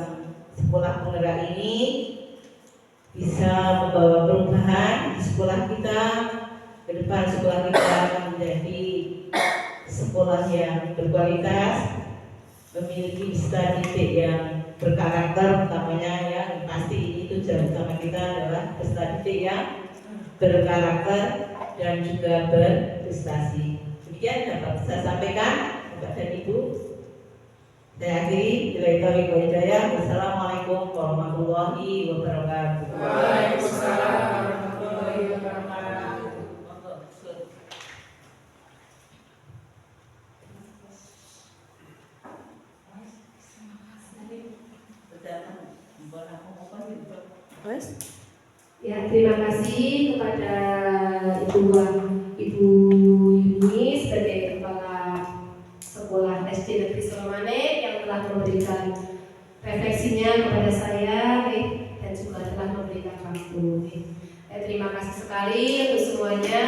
sekolah penggerak ini bisa membawa perubahan di sekolah kita. Ke depan sekolah kita akan menjadi sekolah yang berkualitas, memiliki peserta didik yang berkarakter, utamanya yang pasti itu tujuan utama kita adalah peserta didik yang berkarakter dan juga berprestasi. Demikian dapat saya sampaikan Bapak dan Ibu. Saya akhiri, billahi taufiq wal hidayah. Wassalamualaikum warahmatullahi wabarakatuh. Waalaikumsalam warahmatullahi wabarakatuh. Ya, terima kasih kepada Ibu Yuni sebagai Kepala Sekolah SD Negeri Silomanik yang telah memberikan refleksinya kepada saya dan juga telah memberikan waktu. Terima kasih sekali untuk semuanya.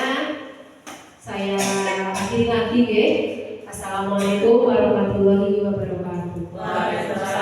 Saya akhiri lagi. Assalamualaikum warahmatullahi wabarakatuh. Waalaikumsalam.